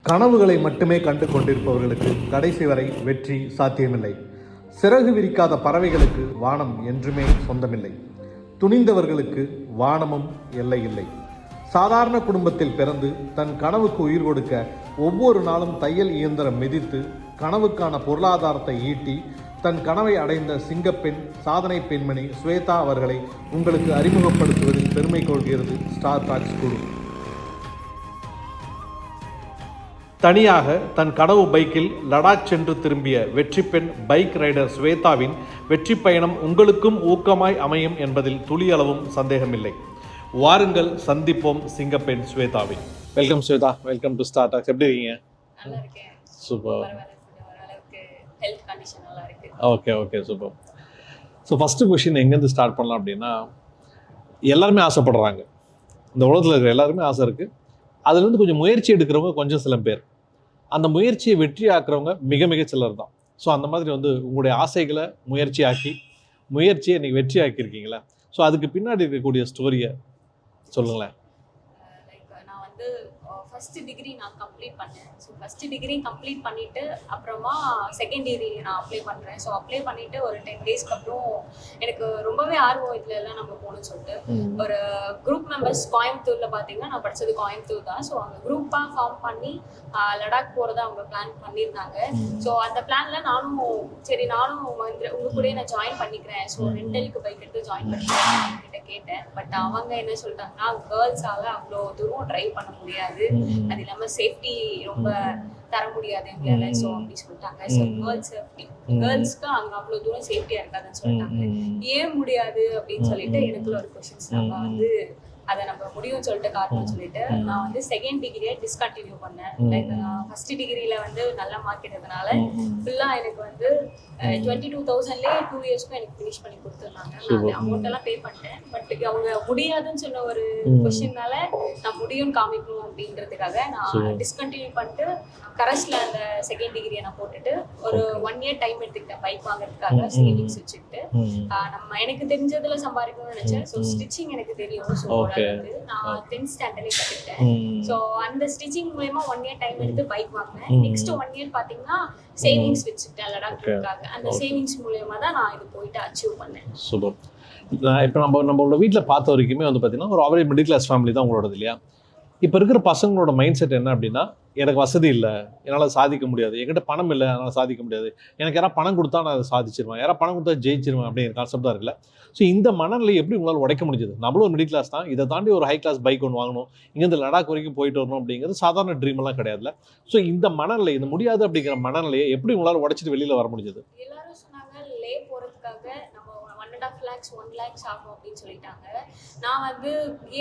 கனவுகளை மட்டுமே கண்டு கொண்டிருப்பவர்களுக்கு கடைசி வரை வெற்றி சாத்தியமில்லை. சிறகு விரிக்காத பறவைகளுக்கு வானம் என்றுமே சொந்தமில்லை. துணிந்தவர்களுக்கு வானமும் எல்லை இல்லை. சாதாரண குடும்பத்தில் பிறந்து தன் கனவுக்கு உயிர் கொடுக்க ஒவ்வொரு நாளும் தையல் இயந்திரம் மிதித்து கனவுக்கான பொருளாதாரத்தை ஈட்டி தன் கனவை அடைந்த சிங்கப்பெண் சாதனை பெண்மணி ஸ்வேதா அவர்களை உங்களுக்கு அறிமுகப்படுத்துவதில் பெருமை கொள்கிறது ஸ்டார் டாக்ஸ் குழு. தனியாக தன் கனவு பைக்கில் லடாக் சென்று திரும்பிய வெற்றி பெண் பைக் ரைடர் ஸ்வேதாவின் வெற்றி பயணம் உங்களுக்கும் ஊக்கமாய் அமையும் என்பதில் துளியளவும் சந்தேகமில்லை. வாருங்கள், சந்திப்போம் சிங்கப்பெண் ஸ்வேதாவை. Welcome Shweta, welcome to Star Talks. எப்படி இருக்கீங்க? Super. Okay super. So first question எங்கேருந்து ஸ்டார்ட் பண்ணலாம் அப்படின்னா, எல்லாருமே ஆசைப்படுறாங்க, இந்த உலகத்தில் இருக்கிற எல்லாருமே ஆசை இருக்குது. அதுலேருந்து கொஞ்சம் முயற்சி எடுக்கிறவங்க கொஞ்சம் சில பேர், அந்த முயற்சியை வெற்றி ஆக்குறவங்க மிக மிக சிலர் தான். ஸோ அந்த மாதிரி உங்களுடைய ஆசைகளை முயற்சியை இன்னைக்கு வெற்றி ஆக்கியிருக்கீங்களா? ஸோ அதுக்கு பின்னாடி இருக்கக்கூடிய ஸ்டோரியை சொல்லுங்களேன். நான் ஃபஸ்ட்டு டிகிரி நான் கம்ப்ளீட் பண்ணேன். ஸோ ஃபஸ்ட்டு டிகிரி கம்ப்ளீட் பண்ணிவிட்டு அப்புறமா செகண்ட் டிகிரி நான் அப்ளை பண்ணுறேன். ஸோ அப்ளை பண்ணிவிட்டு ஒரு 10 டேஸ்க்கு அப்புறம் எனக்கு ரொம்பவே ஆர்வம் இதில் எல்லாம் நம்ம போகணும்னு சொல்லிட்டு ஒரு குரூப் மெம்பர்ஸ் கோயம்புத்தூரில் பார்த்தீங்கன்னா, நான் படித்தது கோயம்புத்தூர் தான். ஸோ அவங்க குரூப்பாக ஃபார்ம் பண்ணி லடாக் போகிறத அவங்க பிளான் பண்ணியிருந்தாங்க. ஸோ அந்த பிளானில் நானும் வந்து உங்கள் கூட நான் ஜாயின் பண்ணிக்கிறேன். ஸோ ரெண்டலுக்கு பைக் எடுத்து ஜாயின் பண்ணிக்கிறேன் கிட்ட கேட்டேன். பட் அவங்க என்ன சொல்லிட்டாங்கன்னா, கேர்ள்ஸால் அவ்வளோ தூரம் ட்ரைவ் பண்ண முடியாது, அது இல்லாமல் சேஃப்டி ரொம்ப தர முடியாது எங்களால. ஸோ அப்படி சொல்லிட்டாங்க. ஸோ கேர்ள்ஸ்க்கு அங்கே அவ்வளோ தூரம் சேஃப்டியாக இருக்காதுன்னு சொல்லிட்டாங்க. ஏன் முடியாது அப்படின்னு சொல்லிட்டு எனக்குள்ள ஒரு கொஷின்ஸ் நம்ம அதை நம்ம முடியும்னு சொல்லிட்டு காட்டணும்னு சொல்லிட்டு நான் செகண்ட் டிகிரியை டிஸ்கண்டினியூ பண்ணேன். லைக் ஃபர்ஸ்ட் டிகிரியில நல்ல மார்க் எடுத்ததுனால ஃபுல்லாக எனக்கு 22,000லே 2 இயர்ஸ்க்கும் எனக்கு ஃபினிஷ் பண்ணி கொடுத்துருந்தாங்க. நான் அமௌண்ட் எல்லாம் பே பண்ணிட்டேன். பட் அவங்க முடியாதுன்னு சொன்ன ஒரு கொஸ்டின்னால நான் முடியும்னு காமிக்கணும் அப்படின்றதுக்காக நான் டிஸ்கண்டினியூ பண்ணிட்டு கரஸ்ல அந்த செகண்ட் டிகிரியை நான் போட்டுட்டு ஒரு 1 இயர் டைம் எடுத்துக்கிட்டேன் பைக் வாங்குறதுக்காக சேவிங்ஸ் வச்சுக்கிட்டு. எனக்கு தெரிஞ்சதுல சம்பாதிக்கணும்னு நினைச்சேன். ஸோ ஸ்டிச்சிங் எனக்கு தெரியும். ஸோ நான் 10th ஸ்டாண்டர்ட்ல கத்துக்கிட்டேன். ஸோ அந்த ஸ்டிச்சிங் மூலமா 1 இயர் டைம் எடுத்து பைக் வாங்கினேன். நெக்ஸ்ட் 1 இயர் பாத்தீங்கன்னா சேவிங்ஸ் வச்சுக்கிட்டேன் லடாக்குக்காக. அந்த சேவிங்ஸ் மூலமா தான் நான் இது போயிட்டு அச்சீவ் பண்ணேன். சூப்பர். இப்போ நம்மளோட வீட்டில் பார்த்த வரைக்குமே பார்த்தீங்கன்னா ஒரு ஆவரேஜ் மிடில் கிளாஸ் ஃபேமிலி தான் உங்களோடது இல்லையா? இப்போ இருக்கிற பசங்களோட மைண்ட் செட் என்ன அப்படின்னா, எனக்கு வசதி இல்லை, என்னால் சாதிக்க முடியாது, என்கிட்ட பணம் இல்லை, அதனால் சாதிக்க முடியாது, எனக்கு யாராவது பணம் கொடுத்தா நான் அதை சாதிச்சிருவேன், யாராவது பணம் கொடுத்தா ஜெயிச்சிருவேன் அப்படிங்கிற கான்செப்ட் தான் இருக்குல்ல. ஸோ இந்த மனநிலை எப்படி உங்களால் உடைக்க முடிஞ்சது? நம்மளும் ஒரு மிடில் கிளாஸ் தான், இதை தாண்டி ஒரு ஹை கிளாஸ் பைக் ஒன்று வாங்கணும், இங்கேருந்து லடாக் வரைக்கும் போயிட்டு வரணும் அப்படிங்கிறது சாதாரண ட்ரீம் எல்லாம் கிடையாதுல்ல. ஸோ இந்த மனநிலை, இந்த முடியாது அப்படிங்கிற மனநிலையை எப்படி உங்களால் உடைச்சிட்டு வெளியில் வர முடிஞ்சது? எல்லாரும் சொன்னாங்க லே போகிறதுக்காக நம்ம 1.5 lakhs 1 lakhs ஆகும் அப்படின்னு சொல்லிட்டாங்க. நான்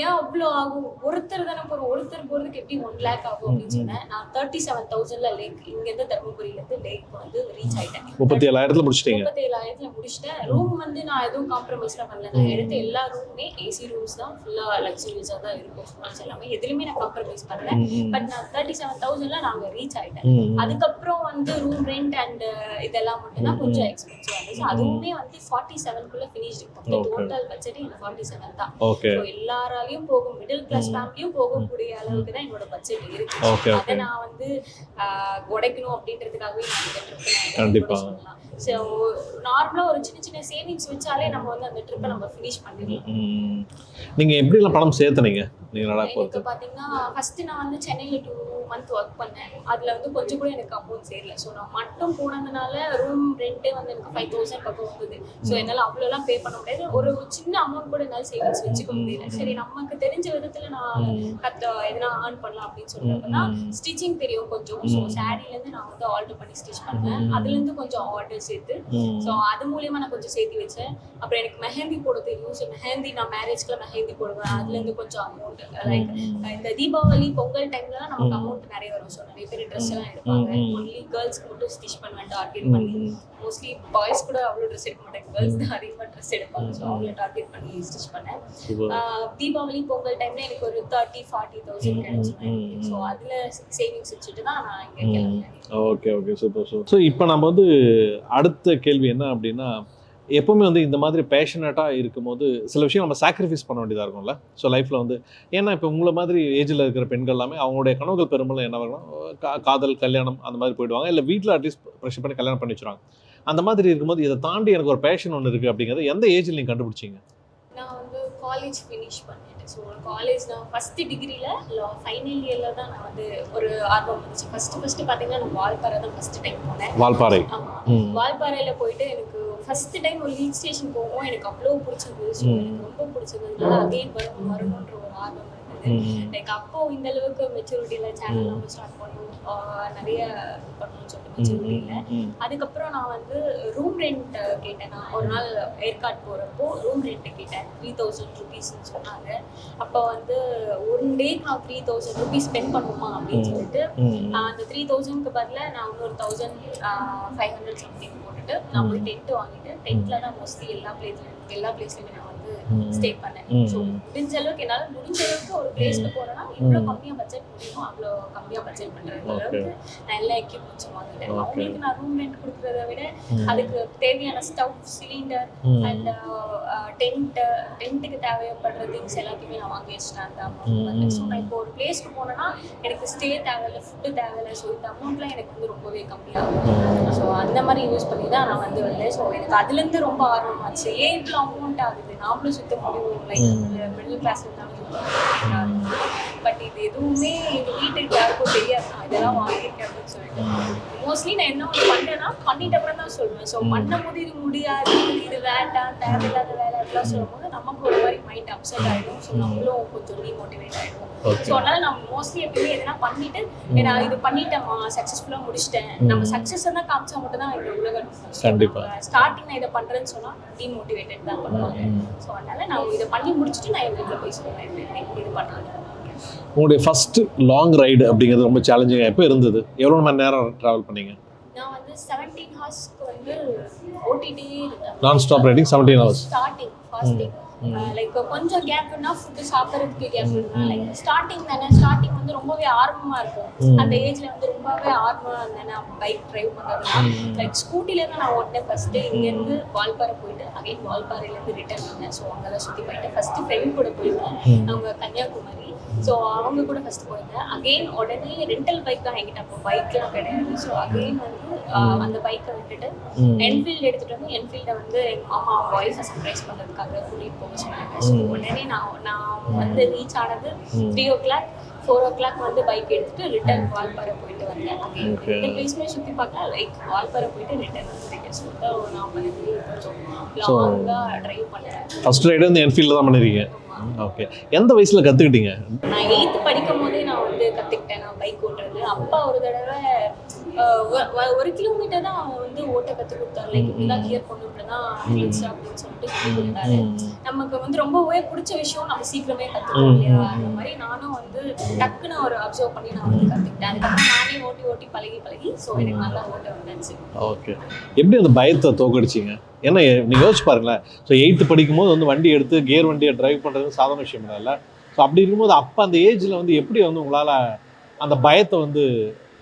ஏன் அவ்வளோ ஆகும், ஒருத்தர் தானே போகிறோம், ஒருத்தர் போகிறதுக்கு எப்படி 1 lakh ஆகும் அப்படின்னு சொன்னேன். நான் 37,000ல லேக், இங்கேருந்து தர்மபுரியிலேருந்து லேக் ரீச் ஆகிட்டேன். 37,000 முடிச்சிட்டேன். 37,000 முடிச்சிட்டேன். ரூம் நான் எதுவும் காம்ப்ரமைஸ்லாம் பண்ணல. நான் எடுத்த எல்லா ரூமுமே ஏசி ரூம்ஸ் தான், ஃபுல்லாக லக்ஸுரியஸாக தான் இருக்கும். எல்லாமே எதுலையுமே நான் காம்ப்ரமைஸ் பண்ணல. பட் நான் 37,000ல நாங்கள் ரீச் ஆகிட்டேன். அதுக்கப்புறம் ரூம் ரெண்ட் அண்ட் இதெல்லாம் மட்டும்தான் கொஞ்சம் எக்ஸ்பென்சிவ் இருந்துச்சு. அதுவுமே 47க்குள்ள ஃபினிஷ் இருக்கும். டோட்டல் பட்ஜெட் எனக்கு 47 தான். எல்லாராலையும் போகும், மிடில் கிளாஸ் ஃபேமிலியும் போகக்கூடிய அளவுக்கு தான் என்னோட பட்ஜெட் இருக்கு. அதை நான் உடைக்கணும் அப்படின்றதுக்காகவே கண்டிப்பா ஸோ நார்மலா ஒரு சின்ன சின்ன சேவிங்ஸ் வச்சாலே நம்ம அந்த ட்ரிப்பை நம்ம ஃபினிஷ் பண்ணிடலாம். நீங்க எப்படிலாம் பணம் சேர்த்துனீங்க? எனக்கு பார்த்தீங்கன்னா ஃபர்ஸ்ட் நான் சென்னையில் 2 month ஒர்க் பண்ணேன். அதில் கொஞ்சம் கூட எனக்கு அமௌண்ட் சேரல. ஸோ நான் மட்டும் போனதுனால ரூம் ரெண்ட்டே எனக்கு 5,000 பக்கம் வந்தது. ஸோ என்னால் அவ்வளோலாம் பே பண்ண முடியாது. ஒரு சின்ன அமௌண்ட் கூட என்னால் சேவிங்ஸ் வச்சுக்க முடியல. சரி, நமக்கு தெரிஞ்ச விதத்தில் நான் எதனா ஏர்ன் பண்ணலாம் அப்படின்னு சொல்லிட்டு ஸ்டிச்சிங் தெரியும் கொஞ்சம். ஸோ சாரீலேருந்து நான் ஆல்டர் பண்ணி ஸ்டிச் பண்ணுவேன். அதுலேருந்து கொஞ்சம் ஆர்டர் சேர்த்து, ஸோ அது மூலியமாக நான் கொஞ்சம் சேர்த்து வச்சேன். அப்புறம் எனக்கு மெஹந்தி போட தெரியும். ஸோ மெஹந்தி நான் மேரேஜ்க்குலாம் மெஹந்தி போடுவேன். அதுலேருந்து கொஞ்சம் அமௌண்ட், லைக் இந்த தீபாவளி பொங்கல் டைம்லலாம் நமக்கு அமௌண்ட் நிறைய வரும். ஸோ நிறைய பேர் ட்ரெஸ் எல்லாம் எடுப்பாங்க. ஒன்லி கேர்ள்ஸ்க்கு மட்டும் ஸ்டிச் பண்ணுவேன் டார்கெட் பண்ணி. மோஸ்ட்லி பாய்ஸ் கூட அவ்வளோ ட்ரெஸ் எடுக்க மாட்டாங்க, கேர்ள்ஸ் தான் அதிகமாக ட்ரெஸ் எடுப்பாங்க. ஸோ அவங்கள டார்கெட் பண்ணி ஸ்டிச் பண்ணேன். தீபாவளி பொங்கல் டைம்ல எனக்கு ஒரு 30,000-40,000 கிடைச்சிது. ஸோ அதில் சேவிங்ஸ் வச்சுட்டு தான் நான் இங்கே கிளம்பினேன். Okay super. ஸோ இப்போ நம்ம அடுத்த கேள்வி என்ன அப்படின்னா, எப்பவுமே வந்து இந்த மாதிரி பேஷனேட்டாக இருக்கும்போது சில விஷயம் நம்ம சாக்ரிஃபைஸ் பண்ண வேண்டியதாக இருக்கும்ல. ஸோ லைஃப்பில் வந்து ஏன்னா இப்போ உங்களை மாதிரி ஏஜில் இருக்கிற பெண்கள் எல்லாமே அவங்களுடைய கனவுகள் பெரும்பாலும் என்ன வரணும், காதல், கல்யாணம் அந்த மாதிரி போயிடுவாங்க. இல்லை வீட்டில் அட்லீஸ்ட் ப்ரெஷர் பண்ணி கல்யாணம் பண்ணி வச்சுருவாங்க. அந்த மாதிரி இருக்கும்போது இதை தாண்டி எனக்கு ஒரு பேஷன் ஒன்று இருக்குது அப்படிங்கிறத எந்த ஏஜில் நீங்கள் கண்டுபிடிச்சிங்க? நான் வந்து காலேஜ் ஃபினிஷ் பண்ணிட்டேன். ஸோ காலேஜ் நான் ஃபஸ்ட்டு டிகிரியில் ஃபைனல் இயரில் தான் நான் வந்து ஒரு ஆர்வம் வந்துச்சு. ஃபஸ்ட்டு பார்த்தீங்கன்னா நான் வால்பாறை தான் ஃபஸ்ட்டு டைம் போனேன். வால்பாறை. ஆமாம், வால்பாறையில் போயிட்டு எனக்கு ஃபஸ்ட்டு டைம் ஒரு ஹில் ஸ்டேஷன் போகவும் எனக்கு அவ்வளோ பிடிச்சிருந்தது. ஸோ எனக்கு ரொம்ப பிடிச்சதுனால அகைன் வரணுன்ற ஒரு ஆர்வம் இருந்தது. லைக் அப்போ இந்த அளவுக்கு மெச்சூரிட்டியில் சேனல் நம்ம ஸ்டார்ட் பண்ணணும், நிறைய பண்ணணும்னு சொல்லிட்டு மெச்சூரிட்டியில். அதுக்கப்புறம் நான் வந்து ரூம் ரெண்ட் கேட்டேன். நான் ஒரு நாள் ஏற்காடு போகிறப்போ ரூம் ரெண்ட் கேட்டேன். 3000 rupeesன்னு சொன்னாங்க. அப்போ வந்து ஒன் டேக்கு நான் 3000 rupees ஸ்பெண்ட் பண்ணுமா அப்படின்னு சொல்லிட்டு அந்த 3000க்கு பதிலாக நான் இன்னொரு 1500 சம்திங் போட்டுட்டு நான் போய் டென்ட் வாங்கிட்டு டென்ட்டில் தான் மோஸ்ட்லி எல்லா பிளேஸ்லையுமே நான் வந்து ஸ்டே பண்ணேன். ஸோ முடிஞ்ச அளவுக்கு என்னால் முடிஞ்ச அளவுக்கு ஒரு பிளேஸ்க்கு போகிறேன்னா இவ்வளோ கம்மியாக பட்ஜெட் முடியுமோ அவ்வளோ கம்மியாக பட்ஜெட் பண்ணுற அளவுக்கு நான் எல்லா எக்யூப்மெண்ட்ஸும் வாங்கிட்டேன். அவங்களுக்கு நான் ரூம் ரெண்ட் கொடுக்குறத விட அதுக்கு தேவையான ஸ்டவ், சிலிண்டர் அண்ட் டென்ட்டுக்கு தேவைப்படுற திங்ஸ் எல்லாத்தையுமே நான் வாங்கி வச்சுட்டேன் அந்த அமௌண்ட். ஸோ நான் இப்போ ஒரு பிளேஸ்க்கு போனேன்னா எனக்கு ஸ்டே தேவையில்லை, ஃபுட்டு தேவையில்லை. ஸோ இந்த அமௌண்ட்லாம் எனக்கு வந்து ரொம்பவே கம்மியாகும். ஸோ அந்த மாதிரி யூஸ் பண்ணி தான் நான் வந்து வந்தேன். ஸோ எனக்கு அதுலேருந்து ரொம்ப ஆர்வமாச்சு. ஏன் இவ்வளோ அமௌண்ட் ஆகுது, நாமளும் சுத்த முடியும், லைக் மிடில் கிளாஸ் இருந்தாலும் பட் இது எதுவுமே எங்கள் வீட்டுக்கு யாருக்கும் தெரியாது நான் இதெல்லாம் வாங்கியிருக்கேன் அப்படின்னு சொல்லிட்டு. மோஸ்ட்லி நான் என்ன ஒன்று பண்ணுறேன்னா பண்ணிட்ட அப்புறம் தான் சொல்லுவேன். ஸோ பண்ணும் போது இது முடியாது, இது வேண்டாம், தேவையில்லாத வேலை அப்படிலாம் சொல்லும் போது நமக்கு ஒரு மாதிரி மைண்ட் அப்செட் ஆகிடும். ஸோ நம்மளும் கொஞ்சம் டிமோட்டிவேட் ஆகிடும். ஸோ அதனால் நான் மோஸ்ட்லி எப்பயுமே எதனா பண்ணிட்டு நான் இது பண்ணிட்டேம்மா, சக்ஸஸ்ஃபுல்லாக முடிச்சிட்டேன், நம்ம சக்ஸஸ் தான் காமிச்சா மட்டும் தான் இந்த உலகம். கண்டிப்பாக ஸ்டார்டிங் நான் இதை பண்ணுறேன்னு சொன்னால் டிமோட்டிவேட்டட் தான் பண்ணுவாங்க. ஸோ அதனால் நான் இதை பண்ணி முடிச்சுட்டு நான் என் வீட்டில் போய் சொல்லுவேன் இது பண்ணாங்க. உங்களுடைய ஃபர்ஸ்ட் லாங் ரைடு அப்படிங்கிறது ரொம்ப சேலஞ்சிங்காக எப்போ இருந்தது? எவ்வளோ மணி நேரம் ட்ராவல் பண்ணீங்க? நான் வந்து 17 ஹவர்ஸ்க்கு வந்து ஓட்டிகிட்டே இருந்தேன். நான் stop riding 17 hours. Starting fasting like கொஞ்சம் கேப்னா ஃபுட்டு சாப்பிட்றதுக்கு கேப் இருந்தா லைக் ஸ்டார்டிங் வந்து ரொம்பவே ஆர்வமாக இருக்கும். அந்த ஏஜில் வந்து ரொம்பவே ஆர்வமாக இருந்தேன் நான் பைக் ட்ரைவ் பண்ணுறதுனா. லைக் ஸ்கூட்டில தான் நான் ஓட்டினேன் ஃபஸ்ட்டு. இங்கேருந்து வால்பாறை போயிட்டு அகைன் வால்பாறையிலேருந்து ரிட்டர்ன் வந்தேன். ஸோ அங்கெல்லாம் சுற்றி போயிட்டு ஃபஸ்ட்டு ஃப்ரெண்ட் கூட போயிருந்தேன், அவங்க கன்னியாகுமரி. ஸோ அவங்க கூட ஃபஸ்ட்டு போயிருந்தேன். அகெயின் உடனே ரெண்டல் பைக் தான் என்கிட்ட, அப்போ பைக்லாம் கிடையாது. ஸோ அகெயின் வந்து அந்த பைக்கை விட்டுட்டு என்ஃபீல்டு எடுத்துகிட்டு வந்து என்ஃபீல்டை வந்து எங்கள் மாமா அவங்க ஒய்ஃபை சர்ப்ரைஸ் பண்ணுறதுக்காக கூட்டிகிட்டு போக சொன்னாங்க. ஸோ உடனே நான் வந்து ரீச் ஆனது 3 o'clock 4 o'clock வந்து பைக் எடுத்துட்டு ரிட்டர்ன் வால்பாறை போயிட்டு வந்தேன். அகெயின் இந்த பிளேஸுமே சுற்றி பார்க்க லைக் வால்பாறை போயிட்டு ரிட்டர்ன் வந்துருக்கேன். ஸோ நான் பண்ணி கொஞ்சம் லாங்காக ட்ரைவ் பண்ணேன். ஃபர்ஸ்ட் ரைடு வந்து என்ஃபீல்டில் தான் பண்ணிருக்கீங்க. ஓகே. எந்த வயசில் கற்றுக்கிட்டீங்க? நான் 8th படிக்கும் போதே நான் வந்து கற்றுக்கிட்டேன் நான் பைக் ஓட்டுறது. அப்பா ஒரு தடவை 1 கிலோமீட்டர் தான் அவன் வந்து ஓட்ட கற்றுக் கொடுத்தாரு. லைக் இப்படிதான் கிளியர் பண்ணு, இப்படிதான் கிளச் அப்படின்னு சொல்லிட்டு சொல்லி கொடுத்தாரு. நமக்கு வந்து ரொம்பவே பிடிச்ச விஷயம் நம்ம சீக்கிரமே கற்றுக்கணும் இல்லையா? அந்த மாதிரி நானும் வந்து டக்குன்னு ஒரு அப்சர்வ் பண்ணி நான் வந்து கற்றுக்கிட்டேன். அதுக்கப்புறம் நானே ஓட்டி பழகி ஸோ எனக்கு நல்லா ஓட்ட வந்துச்சு. ஓகே. எப்படி அந்த பயத்தை தோக்கடிச்சிங்க? ஏன்னா நீங்கள் யோசிச்சு பாருங்களேன். ஸோ 8th படிக்கும்போது வந்து வண்டி எடுத்து கியர் வண்டியை டிரைவ் பண்ணுறது சாதாரண விஷயம் இல்லை. ஸோ அப்படி இருக்கும்போது அப்போ அந்த ஏஜில் வந்து எப்படி வந்து உங்களால் அந்த பயத்தை வந்து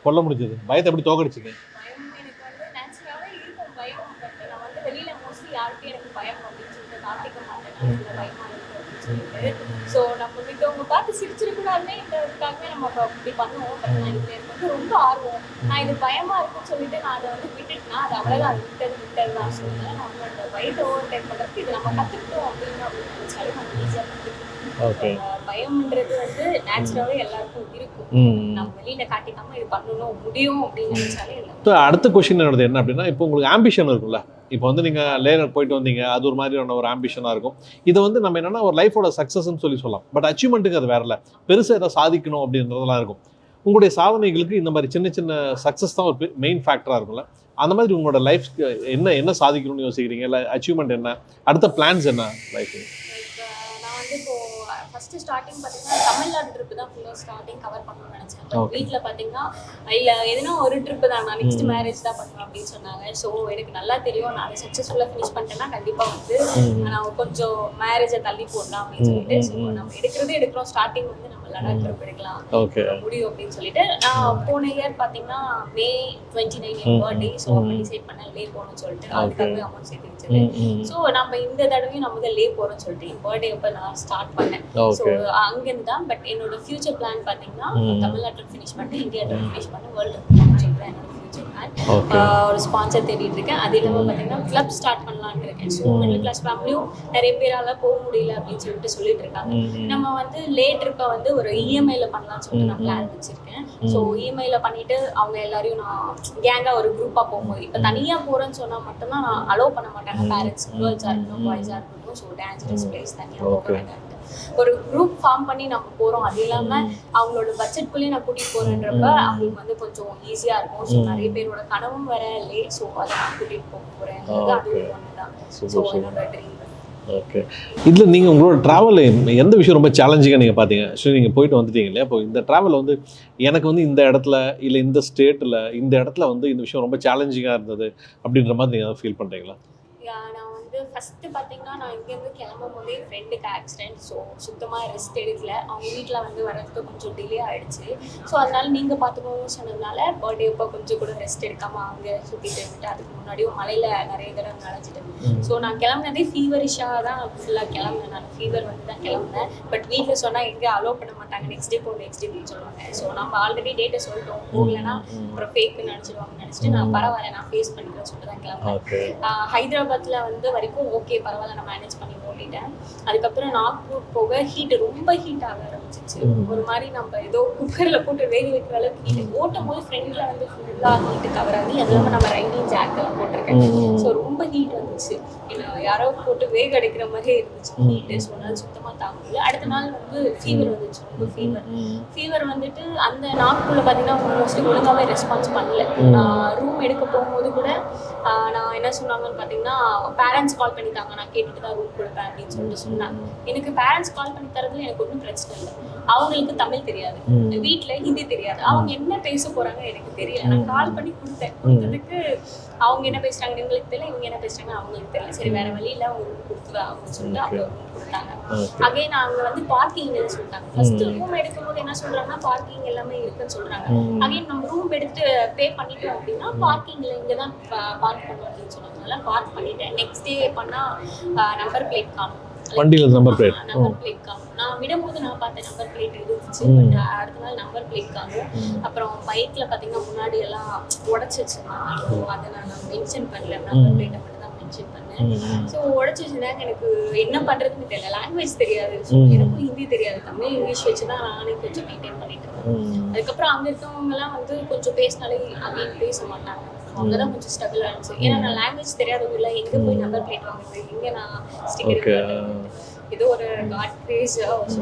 கொல்ல முடிஞ்சது? பயத்தை எப்படி தோக்கடிச்சிங்க? பயம் எனக்கு வந்து நேச்சுரலாகவே இருக்கும் பயம். பட் நான் வந்து வெளியில் மோஸ்ட்லி யாருக்கும் எனக்கு பயம் அப்படின்னு சொல்லிட்டு காட்டிக்க மாட்டேன். பயமாக இருக்குது அப்படின்னு சொல்லிட்டு. ஸோ நம்ம மித்தவங்க பார்த்து சிரிச்சிருக்கூடாதுன்னேன்றதுக்காகவே நம்ம அப்படி பண்ணுவோம். பட் நான் இதில் எனக்கு வந்து ரொம்ப ஆர்வம். நான் இது பயமாக இருக்குன்னு சொல்லிட்டு நான் அதை வந்து விட்டுட்டுனா அது அவ்வளோதான், அது விட்டது தான் சொல்லுவேன். நம்ம அந்த பயத்தை ஓவர் டேக் பண்ணுறதுக்கு இது நம்ம கற்றுக்கிட்டோம் அப்படின்னு நினச்சாலும் நம்ம ஈஸியாக கற்றுக்கிட்டோம். பயம்ன்றது வந்து நேச்சுரலாகவே எல்லாருக்கும் இருக்கும். நம்ம வெளியில காட்டிக்காம இது பண்ணணும் முடியும் அப்படின்னு நினைச்சாலே இல்லை. அடுத்த கொஸ்டின் என்னது என்ன அப்படின்னா, இப்போ உங்களுக்கு ஆம்பிஷன் இருக்கும்ல. இப்போ வந்து நீங்கள் லேனர் போயிட்டு வந்தீங்க, அது ஒரு மாதிரியான ஒரு ஆம்பிஷனாக இருக்கும். இதை வந்து நம்ம என்னென்னா ஒரு லைஃபோட சக்ஸஸ்ன்னு சொல்லலாம். பட் அச்சீவ்மெண்ட்டுக்கு அது வேற இல்லை, பெருசாக எதாவது சாதிக்கணும் அப்படின்றதெல்லாம் இருக்கும். உங்களுடைய சாதனைகளுக்கு இந்த மாதிரி சின்ன சின்ன சக்ஸஸ் தான் ஒரு மெயின் ஃபேக்டராக இருக்கும்ல. அந்த மாதிரி உங்களோட லைஃப்க்கு என்ன சாதிக்கணும்னு யோசிக்கிறீங்க? இல்லை அச்சீவ்மெண்ட் என்ன, அடுத்த பிளான்ஸ் என்ன லைஃப்? நான் வந்து இப்போ ஃபஸ்ட்டு ஸ்டார்டிங் பார்த்தீங்கன்னா தமிழ்நாடு ட்ரிப்பு தான் ஃபுல்லாக ஸ்டார்டிங் கவர் பண்ணணும்னு நினச்சேன். பட் வீட்டில் பார்த்தீங்கன்னா இல்லை எதுனா ஒரு ட்ரிப்பு தான், நான் நெக்ஸ்ட் மேரேஜ் தான் பண்ணுவேன் அப்படின்னு சொன்னாங்க. ஸோ எனக்கு நல்லா தெரியும் நான் அதை சக்ஸஸ்ஃபுல்லாக ஃபினிஷ் பண்ணிட்டேன்னா கண்டிப்பாக வந்து நான் கொஞ்சம் மேரேஜை தள்ளி போடலாம் அப்படின்னு சொல்லிட்டு. ஸோ நம்ம எடுக்கிறோம் ஸ்டார்டிங் வந்து நம்ம நம்ம லடாக் ட்ரிப் எடுக்கலாம் ஓகே முடியும் அப்படின்னு சொல்லிட்டு நான் போன இயர் பார்த்தீங்கன்னா May 29 என் பர்த்டே. ஸோ அப்போ டிசைட் பண்ணேன் லே போகணும்னு சொல்லிட்டு அதுக்காகவே அமௌண்ட் சேர்த்து வச்சது. ஸோ நம்ம இந்த தடவையும் நம்ம தான் லே போகிறோம்னு சொல்லிட்டு என் பர்த்டே அப்போ நான் ஸ்டார்ட் பண்ணேன். ஸோ அங்கேருந்து தான். பட் என்னோட ஃபியூச்சர் பிளான் பார்த்தீங்கன்னா தமிழ்நாட்டில் ஃபினிஷ் பண்ணிட்டு இந்தியா ட்ரிப் ஃபினிஷ் பண்ணி வேர்ல்டு ட்ரிப் சொல்லிட்டு என்னோட ஃபியூச்சர் பிளான். ஒரு ஸ்பான்சர் தேடிட்டு இருக்கேன். அது இல்லாமல் பார்த்தீங்கன்னா கிளப் ஸ்டார்ட் பண்ணலான்னு இருக்கேன். ஸோ மிடில் கிளாஸ் ஃபேமிலியும் நிறைய பேரால போக முடியல அப்படின்னு சொல்லிட்டு இருக்காங்க. நம்ம வந்து லே ட்ரிப்பை வந்து ஒரு இஎம்ஐல பண்ணலாம்னு சொல்லிட்டு நான் பிளான் வச்சிருக்கேன். ஸோ இஎம்ஐல பண்ணிட்டு அவங்க எல்லாரையும் நான் கேங்கா ஒரு குரூப்பா போகும்போது இப்போ தனியா போறேன்னு சொன்னா மட்டும்தான் நான் அலோவ் பண்ண மாட்டாங்க. பேரண்ட்ஸ் கேர்ள்ஸா இருக்கட்டும் பாய்ஸா இருக்கட்டும். ஸோ டான்ஸ் பிளேஸ் தனியா போக ஒரு குரூப் ஃபார்ம் பண்ணி நம்ம போறோம். அது இல்லாம அவங்களோட பட்ஜெட்குள்ளேயே நான் கூட்டிட்டு போறேன்றப்ப அவங்களுக்கு வந்து கொஞ்சம் ஈஸியா இருக்கும். ஸோ நிறைய பேரோட கனவும் வர லே. ஸோ அதை நான் கூட்டிட்டு போக போறேன். அது ஒண்ணுதான். ஸோ என்னோட ட்ரீம். ஓகே. இதில் நீங்கள் உங்களோட ட்ராவல் எந்த விஷயம் ரொம்ப சேலஞ்சிங்காக நீங்கள் பார்த்தீங்க? ஸோ நீங்கள் போயிட்டு வந்துட்டீங்க இல்லையா? இப்போ இந்த ட்ராவல் வந்து எனக்கு வந்து இந்த இடத்துல இல்லை இந்த ஸ்டேட்டில் இந்த இடத்துல வந்து இந்த விஷயம் ரொம்ப சேலஞ்சிங்காக இருந்தது அப்படின்ற மாதிரி நீங்கள் ஃபீல் பண்ணுறீங்களா? நான் வந்து ஃபஸ்ட்டு பார்த்தீங்கன்னா நான் இங்கேருந்து கிளம்பும் போதே ஃப்ரெண்டுக்கு ஆக்சிடென்ட். ஸோ சுத்தமாக ரெஸ்ட் எடுக்கல. அவங்க வீட்டில் வந்து வரதுக்கு கொஞ்சம் டிலே ஆகிடுச்சு. ஸோ அதனால நீங்கள் பார்த்துக்கணும்னு சொன்னதுனால பர்த்டே அப்போ கொஞ்சம் கூட ரெஸ்ட் எடுக்காமல் அங்கே சுற்றிட்டு இருந்துட்டு அதுக்கு முன்னாடியும் மலையில் நிறைய தடவை நனைஞ்சிட்டேன். ஸோ நான் கிளம்புனதே ஃபீவரிஷாக தான் ஃபுல்லாக கிளம்புனேன். நான் ஃபீவர் வந்து தான் கிளம்புனேன். பட் வீட்டில் சொன்னால் எங்கே அலோவ் பண்ண மாட்டாங்க. நெக்ஸ்ட் டே போகணும்னு சொல்லுவாங்க. ஸோ நம்ம ஆல்ரெடி டேட்டை சொல்லிட்டோம். போகலன்னா அப்புறம் ஃபேக்குன்னு நினச்சிடுவாங்கன்னு நினச்சிட்டு நான் பரவாயில்ல நான் ஃபேஸ் பண்ணிக்கிறேன்னு சொல்லிட்டு தான் கிளம்புனேன். ஹைதராபாத்தில் வந்து வரைக்கும் ஓகே பரவாயில்ல நான் மேனேஜ் பண்ணி ஓட்டிட்டேன். அதுக்கப்புறம் நாக்பூர் போக ரொம்ப ஹீட் ஆக ஆரம்பிச்சிச்சு. ஒரு மாதிரி நம்ம ஏதோ குக்கரில் போட்டு வேக வைக்கிற அளவுக்கு ஹீட். ஓட்டும் போது ஃப்ரெண்டில் வந்து ஃபுல்லாக ஹீட்டு கவர் ஆகி அது இல்லாமல் நம்ம ரைடிங் ஜாக்கெல்லாம் போட்டிருக்கேன். ஸோ ரொம்ப ஹீட் வந்துச்சு. யாரோ போட்டு வேக அடைக்கிற மாதிரியே இருந்துச்சு ஹீட்டு. ஸோ அதனால சுத்தமாக தாங்க முடியல. அடுத்த நாள் வந்து ஃபீவர் வந்துச்சு. ரொம்ப ஃபீவர் வந்துட்டு அந்த நாக்பூரில் பார்த்தீங்கன்னா மோஸ்ட்லி ஒழுங்காகவே ரெஸ்பான்ஸ் பண்ணல. ரூம் எடுக்க போகும்போது கூட நான் என்ன சொன்னாங்கன்னு பார்த்தீங்கன்னா பேரண்ட்ஸ் கால் பண்ணிட்டாங்க. நான் கேட்டுட்டு தான் ரூம் கொடுப்பேன் அப்படின்னு சொல்லிட்டு சொன்னாங்க. எனக்கு பேரண்ட்ஸ் கால் பண்ணி தரதுல எனக்கு ஒன்றும் பிரச்சனை இல்லை. அவங்களுக்கு தமிழ் தெரியாது, வீட்டில் ஹிந்தி தெரியாது. அவங்க என்ன பேச போகிறாங்க எனக்கு தெரியல. நான் கால் பண்ணி கொடுத்ததுக்கு அவங்க என்ன பேசுகிறாங்க எங்களுக்கு தெரியல, இவங்க என்ன பேசுகிறாங்க அவங்களுக்கு தெரியல. சரி வேறு வழியில் அவங்க ரூம் கொடுத்துருவா அப்படின்னு சொல்லிட்டு அவங்க ரூம் கொடுத்தாங்க. அகைன் அவங்க வந்து பார்க்கிங் சொல்லிட்டாங்க. ஃபர்ஸ்ட் ரூம் எடுக்கும் போது என்ன சொல்கிறாங்கன்னா பார்க்கிங் எல்லாமே இருக்குன்னு சொல்கிறாங்க. அகைன் நம்ம ரூம் எடுத்து பே பண்ணிட்டோம் அப்படின்னா பார்க்கிங்கில் இங்கே தான் பார்க் பண்ணணும் அப்படின்னு சொன்னாங்க. பார்க் பண்ணிட்டேன். நெக்ஸ்ட் டே பண்ணால் நம்பர் பிளேட் காணும். வண்டியில் நம்பர் பிளேட் காணும். நான் விடும்போது நான் பார்த்தேன் நம்பர் பிளேட் இருந்துச்சு. பட் அடுத்த நாள் நம்பர் பிளேட் காணும். அப்புறம் பைக்கில் பார்த்தீங்கன்னா முன்னாடி எல்லாம் உடச்சி வச்சுருந்தாங்க. அதை நான் மென்ஷன் பண்ணல. நம்பர் பிளேட்டை மட்டும் தான் மென்ஷன் பண்ணேன். ஸோ உடச்சி வச்சுருந்தாங்க. எனக்கு என்ன பண்ணுறதுன்னு தெரியல. லாங்குவேஜ் தெரியாது. எனக்கும் ஹிந்தி தெரியாது. தமிழ் இங்கிலீஷ் வச்சு தான் நானே கொஞ்சம் மெயின்டைன் பண்ணிட்டு இருந்தேன். அதுக்கப்புறம் அங்கே இருக்கவங்கலாம் வந்து கொஞ்சம் பேசினாலே அப்படின்னு பேச மாட்டாங்க. அங்கதான் கொஞ்சம் ஸ்ட்ரகிள் ஆச்சு. ஏன்னா நான் லாங்குவேஜ் தெரியாத ஊர்ல எங்க போய் நம்பர் பிளேட் வாங்குறது, எங்க நான் ஸ்டிக்கர் ஏதோ ஒரு காட் கிரேஸ்.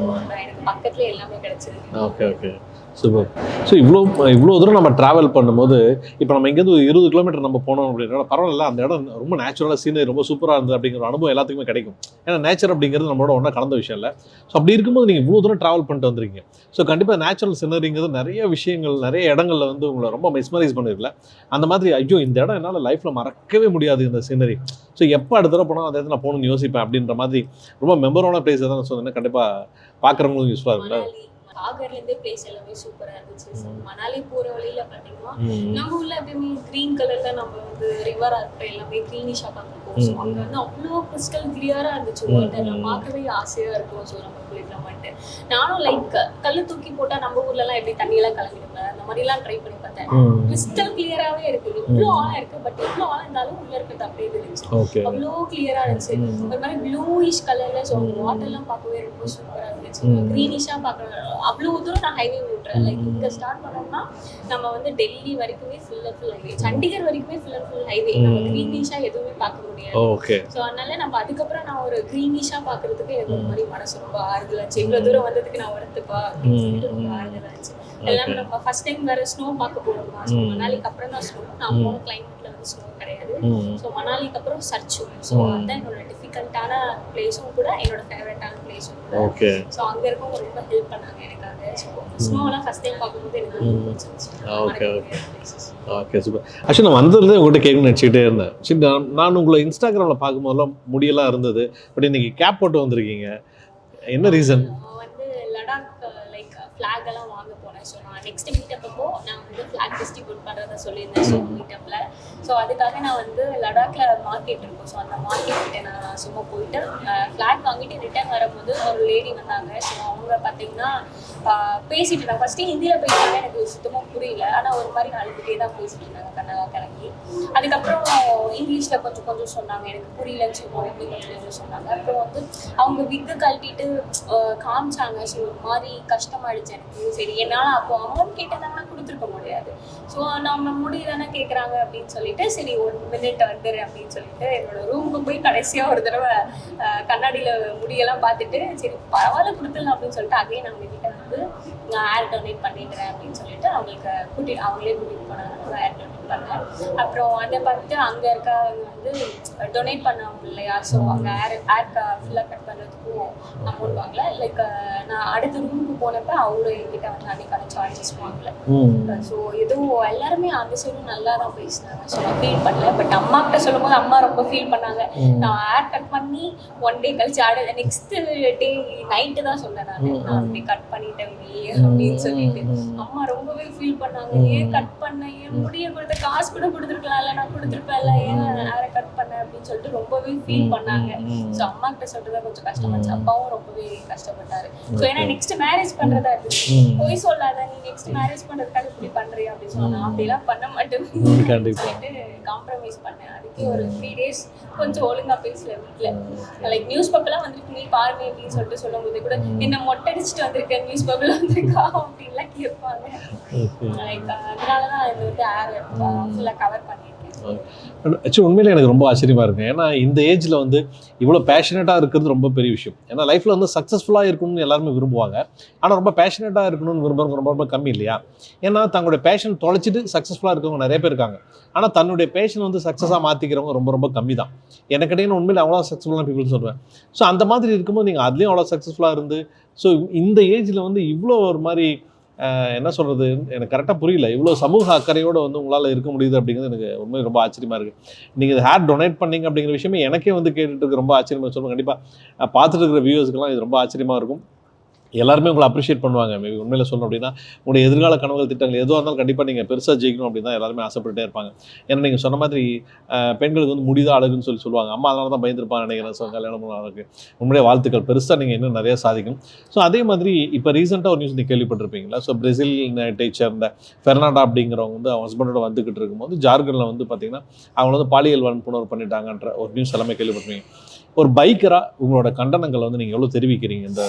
எனக்கு பக்கத்துல எல்லாமே கிடைச்சிருக்கு. Okay super. ஸோ இவ்வளோ தூரம் நம்ம ட்ராவல் பண்ணும்போது இப்போ நம்ம இங்கேருந்து 20 கிலோமீட்டர் நம்ம போனோம் அப்படின்னா பரவாயில்ல, அந்த இடம் ரொம்ப நேச்சுரலாக சீனரி ரொம்ப சூப்பராக இருந்தது அப்படிங்கிற அனுபவம் எல்லாத்துக்குமே கிடைக்கும். ஏன்னா நேச்சர் அப்படிங்கிறது நம்மளோட ஒன்றா கலந்த விஷயம் இல்லை. ஸோ அப்படி இருக்கும்போது நீங்கள் இவ்வளோ தூரம் ட்ராவல் பண்ணிட்டு வந்துருக்கீங்க. ஸோ கண்டிப்பாக நேச்சுரல் சீனரிங்கிறது நிறைய விஷயங்கள் நிறைய இடங்களில் வந்து உங்களை ரொம்ப மெஸ்மரைஸ் பண்ணிருக்கல. அந்த மாதிரி ஐயோ இந்த இடம் என்னால் லைஃப்பில் மறக்கவே முடியாது இந்த சீனரி. ஸோ எப்போ அடுத்த தடவை போனால் அந்த இடத்துல நான் போகணும்னு யோசிப்பேன் அப்படின்ற மாதிரி ரொம்ப மெமரபுளான பிளேஸ் தான் சொன்னேன்னா கண்டிப்பாக பார்க்குறவங்களும் யூஸ்ஃபுல்லாக இருக்குல்ல. சாகர்லேருந்தே பிளேஸ் எல்லாமே சூப்பராக இருந்துச்சு. மணாலி போகிற வழியில பார்த்தீங்கன்னா நம்ம ஊரில் எப்பயுமே க்ரீன் கலரில் நம்ம வந்து ரிவராக இருக்கட்டும் எல்லாமே க்ரீனிஷாக பார்க்க போகும். அங்கே வந்து அவ்வளோ கிறிஸ்டல் கிளியராக இருந்துச்சு. வாட்டர் பார்க்கவே ஆசையாக இருக்கும். ஸோ நம்ம குளிக்கலாமான்ட்டு நானும் லைக் கல் தூக்கி போட்டால் நம்ம ஊர்லலாம் எப்படி தண்ணியெல்லாம் கலந்துடுங்க அந்த மாதிரிலாம் ட்ரை பண்ணி பார்த்தேன். கிறிஸ்டல் கிளியராகவே இருக்குது. எவ்வளோ ஆழம் இருக்குது. பட் எவ்வளோ ஆழம் இருந்தாலும் உள்ளே இருக்கிறது அப்படியே இருந்துச்சு. அவ்வளோ கிளியராக இருந்துச்சு. ஒரு மாதிரி ப்ளூயிஷ் கலரில். ஸோ வாட்டர்லாம் பார்க்கவே ரொம்ப சூப்பராக இருந்துச்சு. க்ரீனிஷாக பார்க்குறேன். அவ்வளோ தூரம் நான் ஹைவே விட்டுறேன். லைக் இங்கே ஸ்டார்ட் பண்ணோம்னா நம்ம வந்து டெல்லி வரைக்குமே ஃபுல் ஹைவே, சண்டிகர் வரைக்குமே ஃபுல் ஹைவே. நம்ம க்ரீனிஷாக எதுவுமே பார்க்க முடியாது. ஸோ அதனால நம்ம அதுக்கப்புறம் நான் ஒரு க்ரீனிஷாக பார்க்கறதுக்கு எனக்கு ஒரு மாதிரி மனசு ரொம்ப ஆறுதலாச்சு. இவ்வளோ தூரம் வந்ததுக்கு நான் வரத்துப்பா அப்படின்னு சொல்லிட்டு ரொம்ப ஆறுதலாச்சு. எல்லாமே நம்ம ஃபர்ஸ்ட் டைம் வேறு ஸ்னோ பார்க்க போகிறோம்மா. ஸோ மணாலிக்கு அப்புறம் தான் ஸ்னோ. நான் போன கிளைமேட்டில் வந்து ஸ்னோ கிடையாது. ஸோ மணாலிக்கு அப்புறம் சர்ச்சு. ஸோ அதுதான் என்னோட டிஃபிகல்ட்டான பிளேஸும் கூட என்னோட ஃபேவரட்டான பிளேஸும் கூட. ஸோ அங்கே இருக்கவங்க ரொம்ப ஹெல்ப் பண்ணாங்க எனக்காக. ஸோ ஸ்னோவெல்லாம் ஃபர்ஸ்ட் டைம் பார்க்கும்போது எனக்கு ரொம்ப பிடிச்சிருந்துச்சு. Okay super. ஆக்சுவலி நான் வந்ததுலேயே உங்கள்கிட்ட கேட்கணும்னு நினச்சிக்கிட்டே இருந்தேன். சரி நான் உங்களை இன்ஸ்டாகிராமில் பார்க்கும்போதெல்லாம் முடியெல்லாம் இருந்தது. பட் இன்னைக்கு கேப் போட்டு வந்திருக்கீங்க, என்ன ரீசன்? வந்து லடாக் லைக் நெக்ஸ்ட் மீட்டப் அப்போ நான் வந்து ஃப்ளாக் டிஸ்ட்ரிபியூட் பண்ணுறதை சொல்லியிருந்தேன் ஸோ மீட்டப்பில். ஸோ அதுக்காக நான் வந்து லடாக்ல மார்க்கெட் இருக்கும். ஸோ அந்த மார்க்கெட் கிட்ட நான் சும்மா போயிட்டு ஃப்ளாக் வாங்கிட்டு ரிட்டர்ன் வரும்போது ஒரு லேடி வந்தாங்க. ஸோ அவங்க பார்த்தீங்கன்னா பேசிட்டு நான் ஃபஸ்ட்டு ஹிந்தியில் பேசினாங்க, எனக்கு சுத்தமாக புரியல. ஆனால் ஒரு மாதிரி அழுதுகிட்டே தான் பேசிட்டு இருந்தாங்க கண்ணெல்லாம் கலங்கி. அதுக்கப்புறம் இங்கிலீஷில் கொஞ்சம் கொஞ்சம் சொன்னாங்க, எனக்கு புரியலன்னு சொல்லுவாங்க, இப்படி கொஞ்சம் கொஞ்சம் சொன்னாங்க. அப்புறம் வந்து அவங்க விக்கு கழட்டிட்டு காமிச்சாங்க. ஸோ ஒரு மாதிரி கஷ்டமாயிடுச்சு எனக்கு. சரி என்னால் அப்போ அமௌண்ட் கேட்டதாங்கன்னா கொடுத்துருக்க முடியாது. ஸோ நம்ம முடி தானே கேட்குறாங்க அப்படின்னு சொல்லிட்டு சரி 1 மினிட் வந்துடு அப்படின்னு சொல்லிட்டு என்னோட ரூமுக்கு போய் கடைசியாக ஒரு தடவை கண்ணாடியில் முடியெல்லாம் பார்த்துட்டு சரி பரவாயில்ல கொடுத்துடலாம் அப்படின்னு சொல்லிட்டு அகைன் அவங்க கிட்ட வந்து நான் ஏர் டொனேட் பண்ணிடுறேன் அப்படின்னு சொல்லிட்டு அவங்களே கூட்டிகிட்டு போனாங்க. ஏர் டொனேட் பண்ணேன். அப்புறம் அதை பார்த்துட்டு அங்கே இருக்கவங்க வந்து டொனேட் பண்ணவங்க இல்லையா, ஸோ அவங்க ஏர் ஃபுல்லாக கட் பண்ணுறதுக்கும் அமௌண்ட் வாங்கல. லைக் நான் அடுத்த ரூமுக்கு போனப்ப அவங்கள என்கிட்ட வந்து அன்னைக்கான சார்ஜஸ் வாங்கல. ஸோ எதுவும் எல்லாருமே அந்த சைடும் நல்லா தான் பேசினாங்க. ஸோ நான் ஃபீல் பண்ணல. பட் அம்மா கிட்ட சொல்லும் போது அம்மா ரொம்ப ஃபீல் பண்ணாங்க. நான் ஏர் கட் பண்ணி 1 டே கழிச்சு நெக்ஸ்ட் டே நைட்டு தான் சொன்னேன் நான் அப்படி கட் பண்ணிட்டேன் அப்படின்னு சொல்லிட்டு. அம்மா ரொம்பவே ஃபீல் பண்ணாங்க. ஏன் கட் பண்ண, ஏன் முடிய கொடுத்த காசு கூட கொடுத்துருக்கலாம்ல, நான் கொடுத்துருப்பேன்ல, ஏன் ஏரை கட் பண்ண அப்படின்னு சொல்லிட்டு ரொம்பவே ஃபீல் பண்ணாங்க. ஸோ அம்மா கிட்ட சொல்றதா கொஞ்சம் கஷ்டமாச்சு. அப்பாவும் ரொம்பவே கஷ்டப்பட்டாரு. ஸோ ஏன்னா நெக்ஸ்ட் மேரேஜ் பண்றதா இருந்துச்சு. போய் சொல்லாத, நீ நெக்ஸ்ட் மேரேஜ் பண்றதுக்காக இப்படி பண்றியா அப்படின்னு சொன்னா அப்படிலாம் பண்ண மாட்டேன் சொல்லிட்டு காம்ப்ரமைஸ் பண்ணேன். அதுக்கே ஒரு 3 days கொஞ்சம் ஒழுங்கா பேசல வீட்டுல. லைக் நியூஸ் பேப்பர்லாம் வந்துருக்கு, நீ பாருங்க அப்படின்னு சொல்லிட்டு சொல்லும் போது கூட என்ன மொட்டை அடிச்சுட்டு வந்திருக்கேன், நியூஸ் பேப்பர்ல வந்திருக்கா அப்படின்லாம் கேட்பாங்க. லைக் அதனாலதான் இது வந்து ஏர் ஃபுல்லா கவர் பண்ணிருக்கேன். ஆக்சுவலி உண்மையிலே எனக்கு ரொம்ப ஆச்சரியமா இருக்கு. ஏன்னா இந்த ஏஜ்ல வந்து இவ்வளோ பேஷனேட்டாக இருக்கிறது ரொம்ப பெரிய விஷயம். ஏன்னா லைஃப்ல வந்து சக்ஸஸ்ஃபுல்லாக இருக்கணும்னு எல்லாருமே விரும்புவாங்க. ஆனால் ரொம்ப பேஷனேட்டாக இருக்கணும்னு விரும்புறவங்க ரொம்ப ரொம்ப கம்மி இல்லையா? ஏன்னா தங்களுடைய பேஷன் தொலைச்சிட்டு சக்ஸஸ்ஃபுல்லாக இருக்கவங்க நிறைய பேர் இருக்காங்க. ஆனால் தன்னுடைய பேஷன் வந்து சக்ஸஸாக மாற்றிக்கிறவங்க ரொம்ப ரொம்ப கம்மி தான். எனக்கு இடையே உண்மையில அவ்வளோ சக்ஸஸ்ஃபுல்லான பீப்புள் சொல்லுவேன். ஸோ அந்த மாதிரி இருக்கும்போது நீங்கள் அதுலேயும் அவ்வளோ சக்ஸஸ்ஃபுல்லாக இருந்து ஸோ இந்த ஏஜில் வந்து இவ்வளோ ஒரு மாதிரி என்ன சொல்கிறது, எனக்கு கரெக்டாக புரியல. இவ்வளோ சமூக அக்கறையோடு வந்து உங்களால் இருக்க முடியுது அப்படிங்கிறது எனக்கு உண்மையை ரொம்ப ஆச்சரியமாக இருக்குது. நீங்கள் இது ஹேர் டொனேட் பண்ணீங்க அப்படிங்கிற விஷயமே எனக்கே வந்து கேட்டுட்டு இருக்கு, ரொம்ப ஆச்சரியமாக சொல்லுவேன். கண்டிப்பாக பார்த்துட்டு இருக்கிற வியூவர்ஸ்க்கெல்லாம் இது ரொம்ப ஆச்சரியமாக இருக்கும். எல்லாருமே உங்களை அப்ரிஷியேட் பண்ணுவாங்க. மேபி உண்மையில சொல்லணும் அப்படின்னா உங்களுடைய எதிர்கால கனவுகள் திட்டங்கள் எதுவாக இருந்தாலும் கண்டிப்பாக நீங்கள் பெருசாக ஜெயிக்கணும் அப்படின்னு தான் எல்லாருமே ஆசைப்பட்டே இருப்பாங்க. ஏன்னா நீங்கள் சொன்ன மாதிரி பெண்களுக்கு வந்து முடிதான் அழகுன்னு சொல்லுவாங்க. அம்மா அதனால தான் பயந்துருப்பாங்க நினைக்கிறேன். ஸோ கல்யாணம் பண்ண உண்மையிலே வாழ்த்துக்கள், பெருசாக நீங்கள் இன்னும் நிறைய சாதிக்கும். ஸோ அதே மாதிரி இப்போ ரீசெண்டாக ஒரு நியூஸ் நீங்கள் கேள்விப்பட்டிருப்பீங்களா? ஸோ பிரேசில் நாட்டை சேர்ந்த ஃபெர்னாண்டா அப்படிங்கிறவங்க வந்து அவங்க ஹஸ்பண்டோட வந்துக்கிட்டு இருக்கும்போது ஜார்க்கண்டில் வந்து பார்த்தீங்கன்னா அவங்க வந்து பாலியல் வன்புணர்வு பண்ணிட்டாங்கன்ற ஒரு நியூஸ் எல்லாமே கேள்விப்பட்டிருப்பீங்க. ஒரு பைக்கராக உங்களோட கண்டனங்களை வந்து நீங்கள் எவ்வளோ தெரிவிக்கிறீங்க இந்த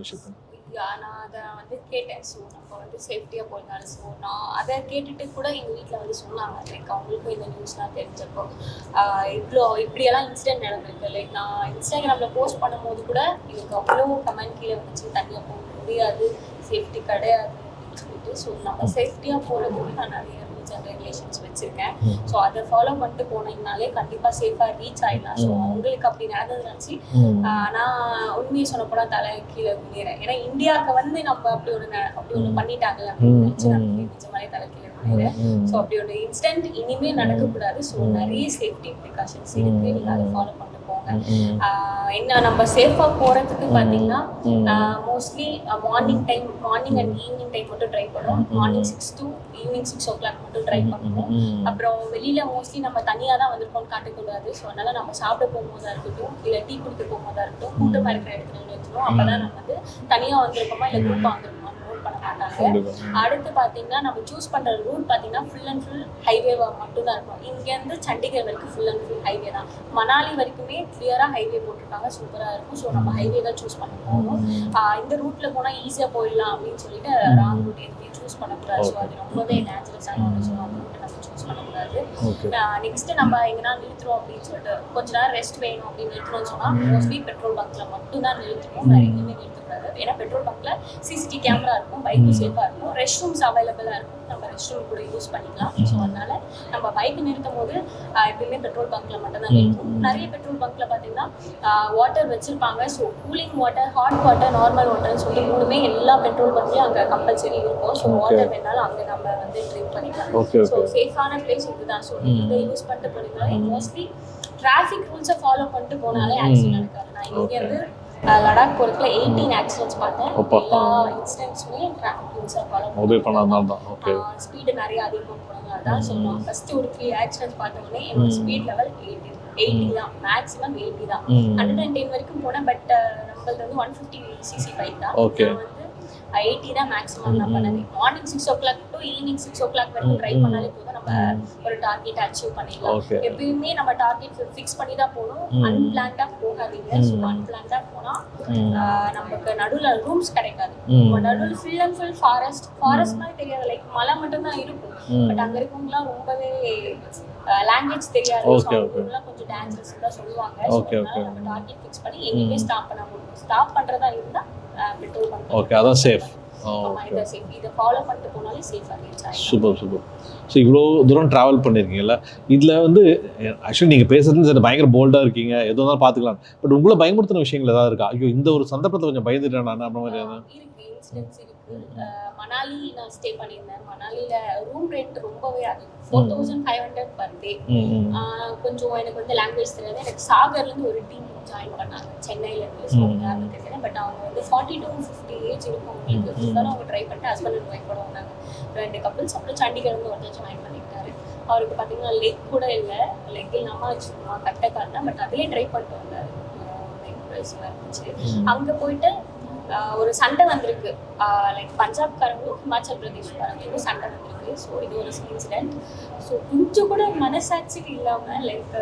விஷயத்தை? நான் அதை வந்து கேட்டேன். ஸோ நம்ம வந்து சேஃப்டியாக போயிருந்தாலும் ஸோ நான் அதை கேட்டுட்டு கூட எங்கள் வீட்டில் வந்து சொன்னாங்க. லைக் அவங்களுக்கும் இந்த நியூஸ்லாம் தெரிஞ்சப்போ இப்படியெல்லாம் இன்சிடென்ட் நடந்திருக்கு. லைக் நான் இன்ஸ்டாகிராமில் போஸ்ட் பண்ணும்போது கூட எனக்கு அவ்வளோ கமெண்ட் கீழே வந்துச்சு, தனியாக போக முடியாது, சேஃப்டி கிடையாது அப்படின்னு சொல்லிட்டு. ஸோ நம்ம சேஃப்டியாக போகிறதுக்கு நான் நிறைய ரூல்ஸ் அண்ட் ரெகுலேஷன்ஸ் வச்சுருக்கேன். ஸோ அதை ஃபாலோ பண்ணிட்டு போனீங்கனாலே கண்டிப்பாக சேஃபாக ரீச் ஆகிடலாம். ஸோ அவங்களுக்கு அப்படி நடந்தது நினச்சி நான் உண்மையை சொன்னப்போனால் தலை கீழே குனிறேன். ஏன்னா இந்தியாவுக்கு வந்து நம்ம அப்படி ஒன்று பண்ணிட்டாங்க அப்படின்னு நினச்சி நான் நிஜமாலே தலை கீழே குனிறேன். ஸோ அப்படி ஒரு இன்சிடென்ட் இனிமேல் நடக்கக்கூடாது. ஸோ நிறைய சேஃப்டி ப்ரிகாஷன்ஸ் இருக்குது, நீங்கள் அதை ஃபாலோ பண்ணிட்டு போங்க. என்ன நம்ம சேஃபாக போகிறதுக்கு பார்த்தீங்கன்னா mostly morning and evening time மட்டும் ட்ரை பண்ணுவோம். மார்னிங் 6 to ஈவினிங் 6 o'clock மட்டும் ட்ரை பண்ணுவோம். அப்புறம் வெளியில் மோஸ்ட்லி நம்ம தனியாக தான் வந்திருக்கோம்னு காட்டக்கூடாது. ஸோ அதனால நம்ம சாப்பிட போகும்போதா இருக்கட்டும், இல்லை டீ குடிக்க போகும்போதா இருக்கட்டும், கூட்டமாக இருக்கிற இடத்துல நிறுத்தணும். அப்போ தான் நம்ம வந்து தனியாக வந்திருக்கோமா இல்லை குரூப்பாக வந்திருக்கோமா நோட் பண்ண மாட்டாங்க. அடுத்து பார்த்தீங்கன்னா நம்ம சூஸ் பண்ணுற ரூட் பார்த்தீங்கன்னா ஃபுல் அண்ட் ஃபுல் ஹைவேவாக மட்டும்தான் இருக்கும். இங்கேருந்து சண்டிகர் வரைக்கும் ஃபுல் அண்ட் ஃபுல் ஹைவே தான். மணாலி வரைக்குமே கிளியராக ஹைவே போட்டிருக்காங்க, சூப்பராக இருக்கும். ஸோ நம்ம ஹைவே தான் சூஸ் பண்ண போகணும். இந்த ரூட்டில் போனால் ஈஸியாக போயிடலாம் அப்படின்னு சொல்லிட்டு ராங் ரூட் எதுவுமே சூஸ் பண்ணக்கூடாது. ஸோ அது ரொம்பவே நேச்சுரஸான ஒன்று. ஸோ அந்த ரூட்டை நம்ம சூஸ் பண்ணக்கூடாது. நெக்ஸ்ட் நம்ம எங்கன்னா நிறுத்துறோம் அப்படின்னு சொல்லிட்டு கொஞ்ச நேரம் ரெஸ்ட் வேணும் அப்படின்னு நிறுத்தணும்னு சொன்னால் மோஸ்ட்லி பெட்ரோல் பங்க்கில் மட்டும்தான் நிறுத்தணும், வேறு எங்கேயுமே நிறுத்தக்கூடாது. ஏன்னா பெட்ரோல் பங்க்கில் சிசிடிவி கேமரா இருக்கும், பைக்கும் சேஃபாக இருக்கும், ரெஸ்ட் ரூம்ஸ் அவைலபிளாக இருக்கும், நம்ம ரெஸ்ட் ரூம் கூட யூஸ் பண்ணிக்கலாம். ஸோ அதனால நம்ம பைக் நிறுத்தும் போது எப்பயுமே பெட்ரோல் பங்க்கில் மட்டும்தான் நிறுத்தும். நிறைய பெட்ரோல் பங்க்கில் பார்த்தீங்கன்னா வாட்டர் வச்சுருப்பாங்க. So cooling water, hot water, normal வாட்டர்னு சொல்லிட்டு மூணுமே எல்லா பெட்ரோல் பங்க்லையும் அங்கே கம்பல்சரி இருக்கும். ஸோ வாட்டர் வேணாலும் அங்கே நம்ம வந்து ட்ரிங்க் பண்ணிக்கலாம். ஸோ சேஃபான பிளேஸ் இதுதான். ஸோ இதை யூஸ் பண்ணிட்டு போனீங்கன்னா மோஸ்ட்லி டிராஃபிக் ரூல்ஸை ஃபாலோ பண்ணிட்டு போனாலே ஆக்சிடென்ட் நடக்காது. நான் இங்கேருந்து லடாக் போகிறதுல 18 ஆக்சிடென்ட்ஸ் பார்த்தேன். அப்பா. எல்லா இன்சிடென்ட்ஸுமே டிராஃபிக் ரூல்ஸை ஃபாலோ மொபைல் பண்ணாதனால தான். ஓகே. ஸ்பீடு நிறைய அதிகமாக போனாங்க. அதான் சொல்லுவோம். ஃபர்ஸ்ட் ஒரு 3 ஆக்சிடென்ட்ஸ் பார்த்த உடனே என்னோட ஸ்பீட் லெவல் 80 தான், மேக்ஸிமம் 80 தான். 110 வரைக்கும் போனேன். பட் நம்மளது வந்து 150cc பைக் தான். Okay. நான் வந்து 80 தான் மேக்ஸிமம் நான் பண்ணது. Morning 6 o'clock to evening 6 o'clock வரைக்கும் ட்ரைவ் பண்ணாலே போதும், நம்ம ஒரு டார்கெட் அச்சீவ் பண்ணிடலாம். Okay. எப்பயுமே நம்ம டார்கெட் ஃபிக்ஸ் பண்ணி தான் போகணும். அன்பிளான்டா போகாதீங்க. ஸோ அன்பிளான்டா போனா நமக்கு நடுவில் ரூம்ஸ் கிடைக்காது. நடுவில் ஃபுல் அண்ட் ஃபுல் ஃபாரஸ்ட் மாதிரி தெரியாது, லைக் மலை மட்டும் தான் இருக்கும். பட் அங்க இருக்கவங்கலாம் ரொம்பவே லாங்குவேஜ் தெரியாது. அவங்கலாம் கொஞ்சம் டான்சர்ஸ் தான் சொல்லுவாங்க. நம்ம டார்கெட் ஃபிக்ஸ் பண்ணி எங்கேயுமே ஸ்டாப் பண்ண முடியும். ஸ்டாப் பண்றதா இருந்தா பெட்ரோல் பங்க். ஓகே, அதான் சேஃப். இதை ஃபாலோ பண்ணிட்டு போனாலே சேஃபாக ரீச் ஆகிடும். சூப்பர். ஸோ இவ்வளோ தூரம் ட்ராவல் பண்ணியிருக்கீங்கல்ல, இதில் வந்து ஆக்சுவலி நீங்கள் பேசுறது பயங்கர போல்டாக இருக்கீங்க, எது வந்தாலும் பார்த்துக்கலாம். பட் உங்களை பயமுறுத்தின விஷயங்கள் ஏதாவது இருக்கா? ஐயோ இந்த ஒரு சந்தர்ப்பத்தில் கொஞ்சம் பயந்துட்டேன் நான் அந்த மாதிரி இருக்கு. இன்சிடென்ட்ஸ் இருக்கு. மணாலி நான் ஸ்டே பண்ணியிருந்தேன். மணாலியில் ரூம் ரெண்ட் ரொம்பவே அதிகம், 4500 per day. கொஞ்சம் எனக்கு வந்து லாங்குவேஜ் தெரியாது. எனக்கு சாகர்லேருந்து ஒரு டீம் ஜாயின் பண்ணாங்க, சென்னையிலேருந்து. ஸோ யாருன்னு தெரியல. பட் அவங்க வந்து 40 to 50 ஏஜ் இருக்கும் அவங்களுக்கு. இருந்தாலும் அவங்க ட்ரை பண்ணிட்டு ஹஸ்பண்ட் அண்ட் ஒய்ஃபோட வந்தாங்க. 2 couples. அப்புறம் சண்டிகர்லேருந்து ஒருத்தர் ஜாயின் பண்ணிக்கிட்டாரு. அவருக்கு பார்த்தீங்கன்னா லெக் கூட இல்லை, லெக் இல்லாமல் வச்சுருந்தோம், கட்டை கால் தான். பட் அதுலேயே ட்ரை பண்ணிட்டு வந்தார். லெக் ப்ரைஸ்லாம் இருந்துச்சு. அங்கே போயிட்டு ஒரு சண்டை வந்திருக்கு. லைக் பஞ்சாப்காரங்களும் ஹிமாச்சல் பிரதேஷ்காரங்களுக்கும் சண்டை வந்திருக்கு. ஸோ இது ஒரு இன்சிடென்ட். ஸோ கொஞ்சம் கூட மனசாட்சி இல்லாமல் லைக்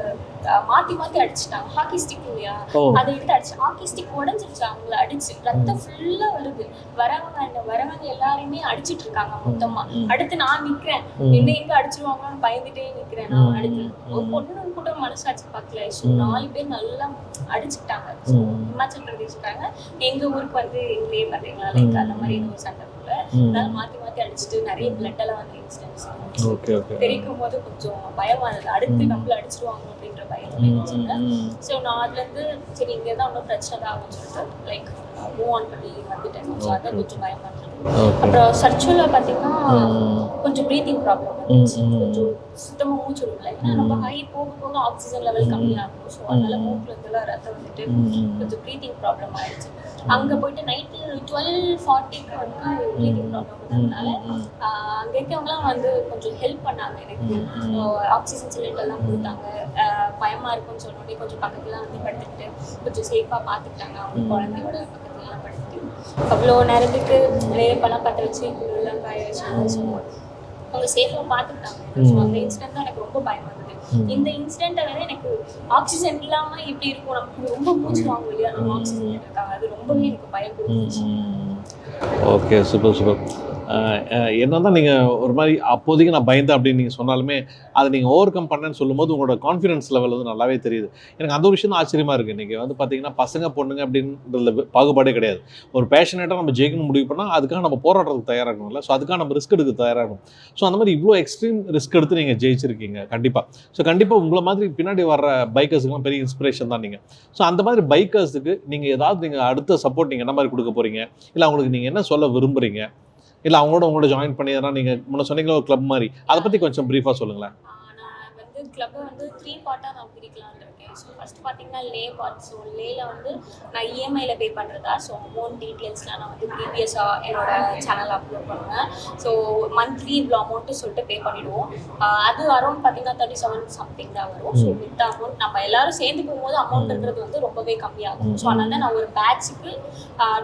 மாற்றி அடிச்சுட்டாங்க. ஹாக்கி ஸ்டிக் இல்லையா, அதை எடுத்து அடிச்சு, ஹாக்கி ஸ்டிக் உடஞ்சிருச்சு. அவங்கள அடிச்சு ரத்தம் ஃபுல்லாக வருது. வரவங்க எல்லாரையுமே அடிச்சுட்டு இருக்காங்க மொத்தமா. அடுத்து நான் நிற்கிறேன், என்ன எங்க அடிச்சிருவாங்கன்னு பயந்துட்டே நிற்கிறேன். நான் அடுத்து ஒரு பொண்ணு கூட மனசாட்சி பார்க்கல. ஸோ 4 பேர் நல்லா அடிச்சுக்கிட்டாங்க. ஸோ ஹிமாச்சல் பிரதேஷ்காரங்க எங்க ஊருக்கு வந்து எங்களே பார்த்தீங்களா, லைக் அந்த மாதிரி ஒரு சண்டை போல. அதனால மாற்றி அடிச்சுட்டு நிறைய பிளட் எல்லாம் வந்து இன்சிடென்ட்ஸ் தெரிவிக்கும் போது கொஞ்சம் பயமா இருந்தது. அடுத்து நம்மள அடிச்சிருவாங்க அப்படின்ற பயம் இருந்துச்சுங்க. ஸோ நான் அதுலேருந்து சரி இங்கே தான் ஒன்றும் பிரச்சனை தான் ஆகும்னு சொல்லிட்டு லைக் மூவ் ஆன் பண்ணி வந்துட்டேன். ஸோ அதான் கொஞ்சம் பயமா இருந்தது. அப்புறம் சர்ச்சுவில் பார்த்தீங்கன்னா கொஞ்சம் ப்ரீத்திங் ப்ராப்ளம் இருந்துச்சு. கொஞ்சம் சுத்தமாக மூச்சு விடல. ஏன்னா நம்ம ஹை போக ஆக்சிஜன் லெவல் கம்மியாகும். ஸோ அதனால மூக்கில் இருந்தெல்லாம் ரத்தம் வந்துட்டு கொஞ்சம் ப்ரீத்திங் ப்ராப்ளம் ஆயிடுச்சு. அங்கே போயிட்டு நைட்டு 12:40க்கு வந்து ப்ரீத்திங் ப்ராப்ளம் வந்ததுனால அங்கே இருக்கவங்களாம் வந்து கொஞ்சம் ஹெல்ப் பண்ணாங்க எனக்கு. ஆக்சிஜன் சிலிண்டர்லாம் கொடுத்தாங்க. பயமாக இருக்குன்னு சொன்னோடனே கொஞ்சம் பக்கத்துலாம் வந்து படுத்துக்கிட்டு கொஞ்சம் சேஃபாக பார்த்துக்கிட்டாங்க. அவங்க குழந்தையோட பக்கத்துலலாம் படுத்துட்டு அவ்வளோ நேரத்துக்கு வேப்பெல்லாம் பற்ற வச்சு குளிர்லாம் காய வச்சு அவங்க சேஃபாக பார்த்துக்கிட்டாங்க. ஸோ அந்த இன்சிடென்ட் தான் எனக்கு ரொம்ப பயம் வந்தது. இந்த இன்சிடென்ட்டை வேற எனக்கு ஆக்சிஜன் இல்லாமல் இப்படி இருக்கும், நமக்கு ரொம்ப மூச்சு வாங்கும் இல்லையா, நம்ம ஆக்சிஜன் இருக்காங்க, அது ரொம்பவே எனக்கு பயம் கொடுத்துச்சு. Okay, super. என்ன தான் நீங்கள் ஒரு மாதிரி அப்போதைக்கு நான் பயந்தேன் அப்படின்னு நீங்கள் சொன்னாலுமே அதை நீங்கள் ஓவர் கம் பண்ணேன்னு சொல்லும்போது உங்களோட கான்ஃபிடன்ஸ் லெவல் வந்து நல்லாவே தெரியுது. எனக்கு அந்த ஒரு விஷயம் தான் ஆச்சரியமாக இருக்குது. இன்றைக்கி வந்து பார்த்தீங்கன்னா பசங்க பொண்ணுங்க அப்படின்றதுல பாகுபாடே கிடையாது. ஒரு பேஷனேட்டாக நம்ம ஜெயிக்கணும் முடிவு பண்ணால் அதுக்காக நம்ம போராடுறதுக்கு தயாராகணும்ல. ஸோ அதுக்காக நம்ம ரிஸ்க் எடுக்க தயாராகணும். ஸோ அந்த மாதிரி இவ்வளோ எக்ஸ்ட்ரீம் ரிஸ்க் எடுத்து நீங்கள் ஜெயிச்சிருக்கீங்க கண்டிப்பாக. ஸோ கண்டிப்பாக உங்களை மாதிரி பின்னாடி வர்ற பைக்கர்ஸுக்குலாம் பெரிய இன்ஸ்பிரேஷன் தான் நீங்கள். ஸோ அந்த மாதிரி பைக்கர்ஸுக்கு நீங்கள் ஏதாவது நீங்கள் அடுத்த சப்போர்ட் நீங்கள் என்ன மாதிரி கொடுக்க போகிறீங்க, இல்லை அவங்களுக்கு நீங்கள் என்ன சொல்ல விரும்புகிறீங்க, இல்லை உங்களோட ஜாயின் பண்ணி எதனா நீங்கள் முன்ன சொன்னீங்களா ஒரு கிளப் மாதிரி, அதை பற்றி கொஞ்சம் ப்ரீஃபாக சொல்லுங்களேன். நான் வந்து கிளப்பை வந்து 3 பார்ட்டாக நான் பிரிக்கலான்னு இருக்கேன். ஸோ ஃபஸ்ட் பார்த்தீங்கன்னா லே பார்ட். ஸோ லேயில் வந்து நான் இஎம்ஐயில் பே பண்ணுறதா. ஸோ அமௌண்ட் டீட்டெயில்ஸ்லாம் நான் வந்து ப்ரீவியஸாக என்னோட சேனல் அப்லோட் பண்ணுவேன். ஸோ மந்த்லி இவ்வளோ அமௌண்ட்டு சொல்லிட்டு பே பண்ணிவிடுவோம். அது அரௌண்ட் பார்த்தீங்கன்னா 37 சம்திங் தான் வரும். ஸோ மித்த அமௌண்ட் நம்ம எல்லாரும் சேர்ந்து போகும்போது அமௌண்ட்ன்றது வந்து ரொம்பவே கம்மியாகும். ஸோ அதனால நான் ஒரு பேட்சுக்கு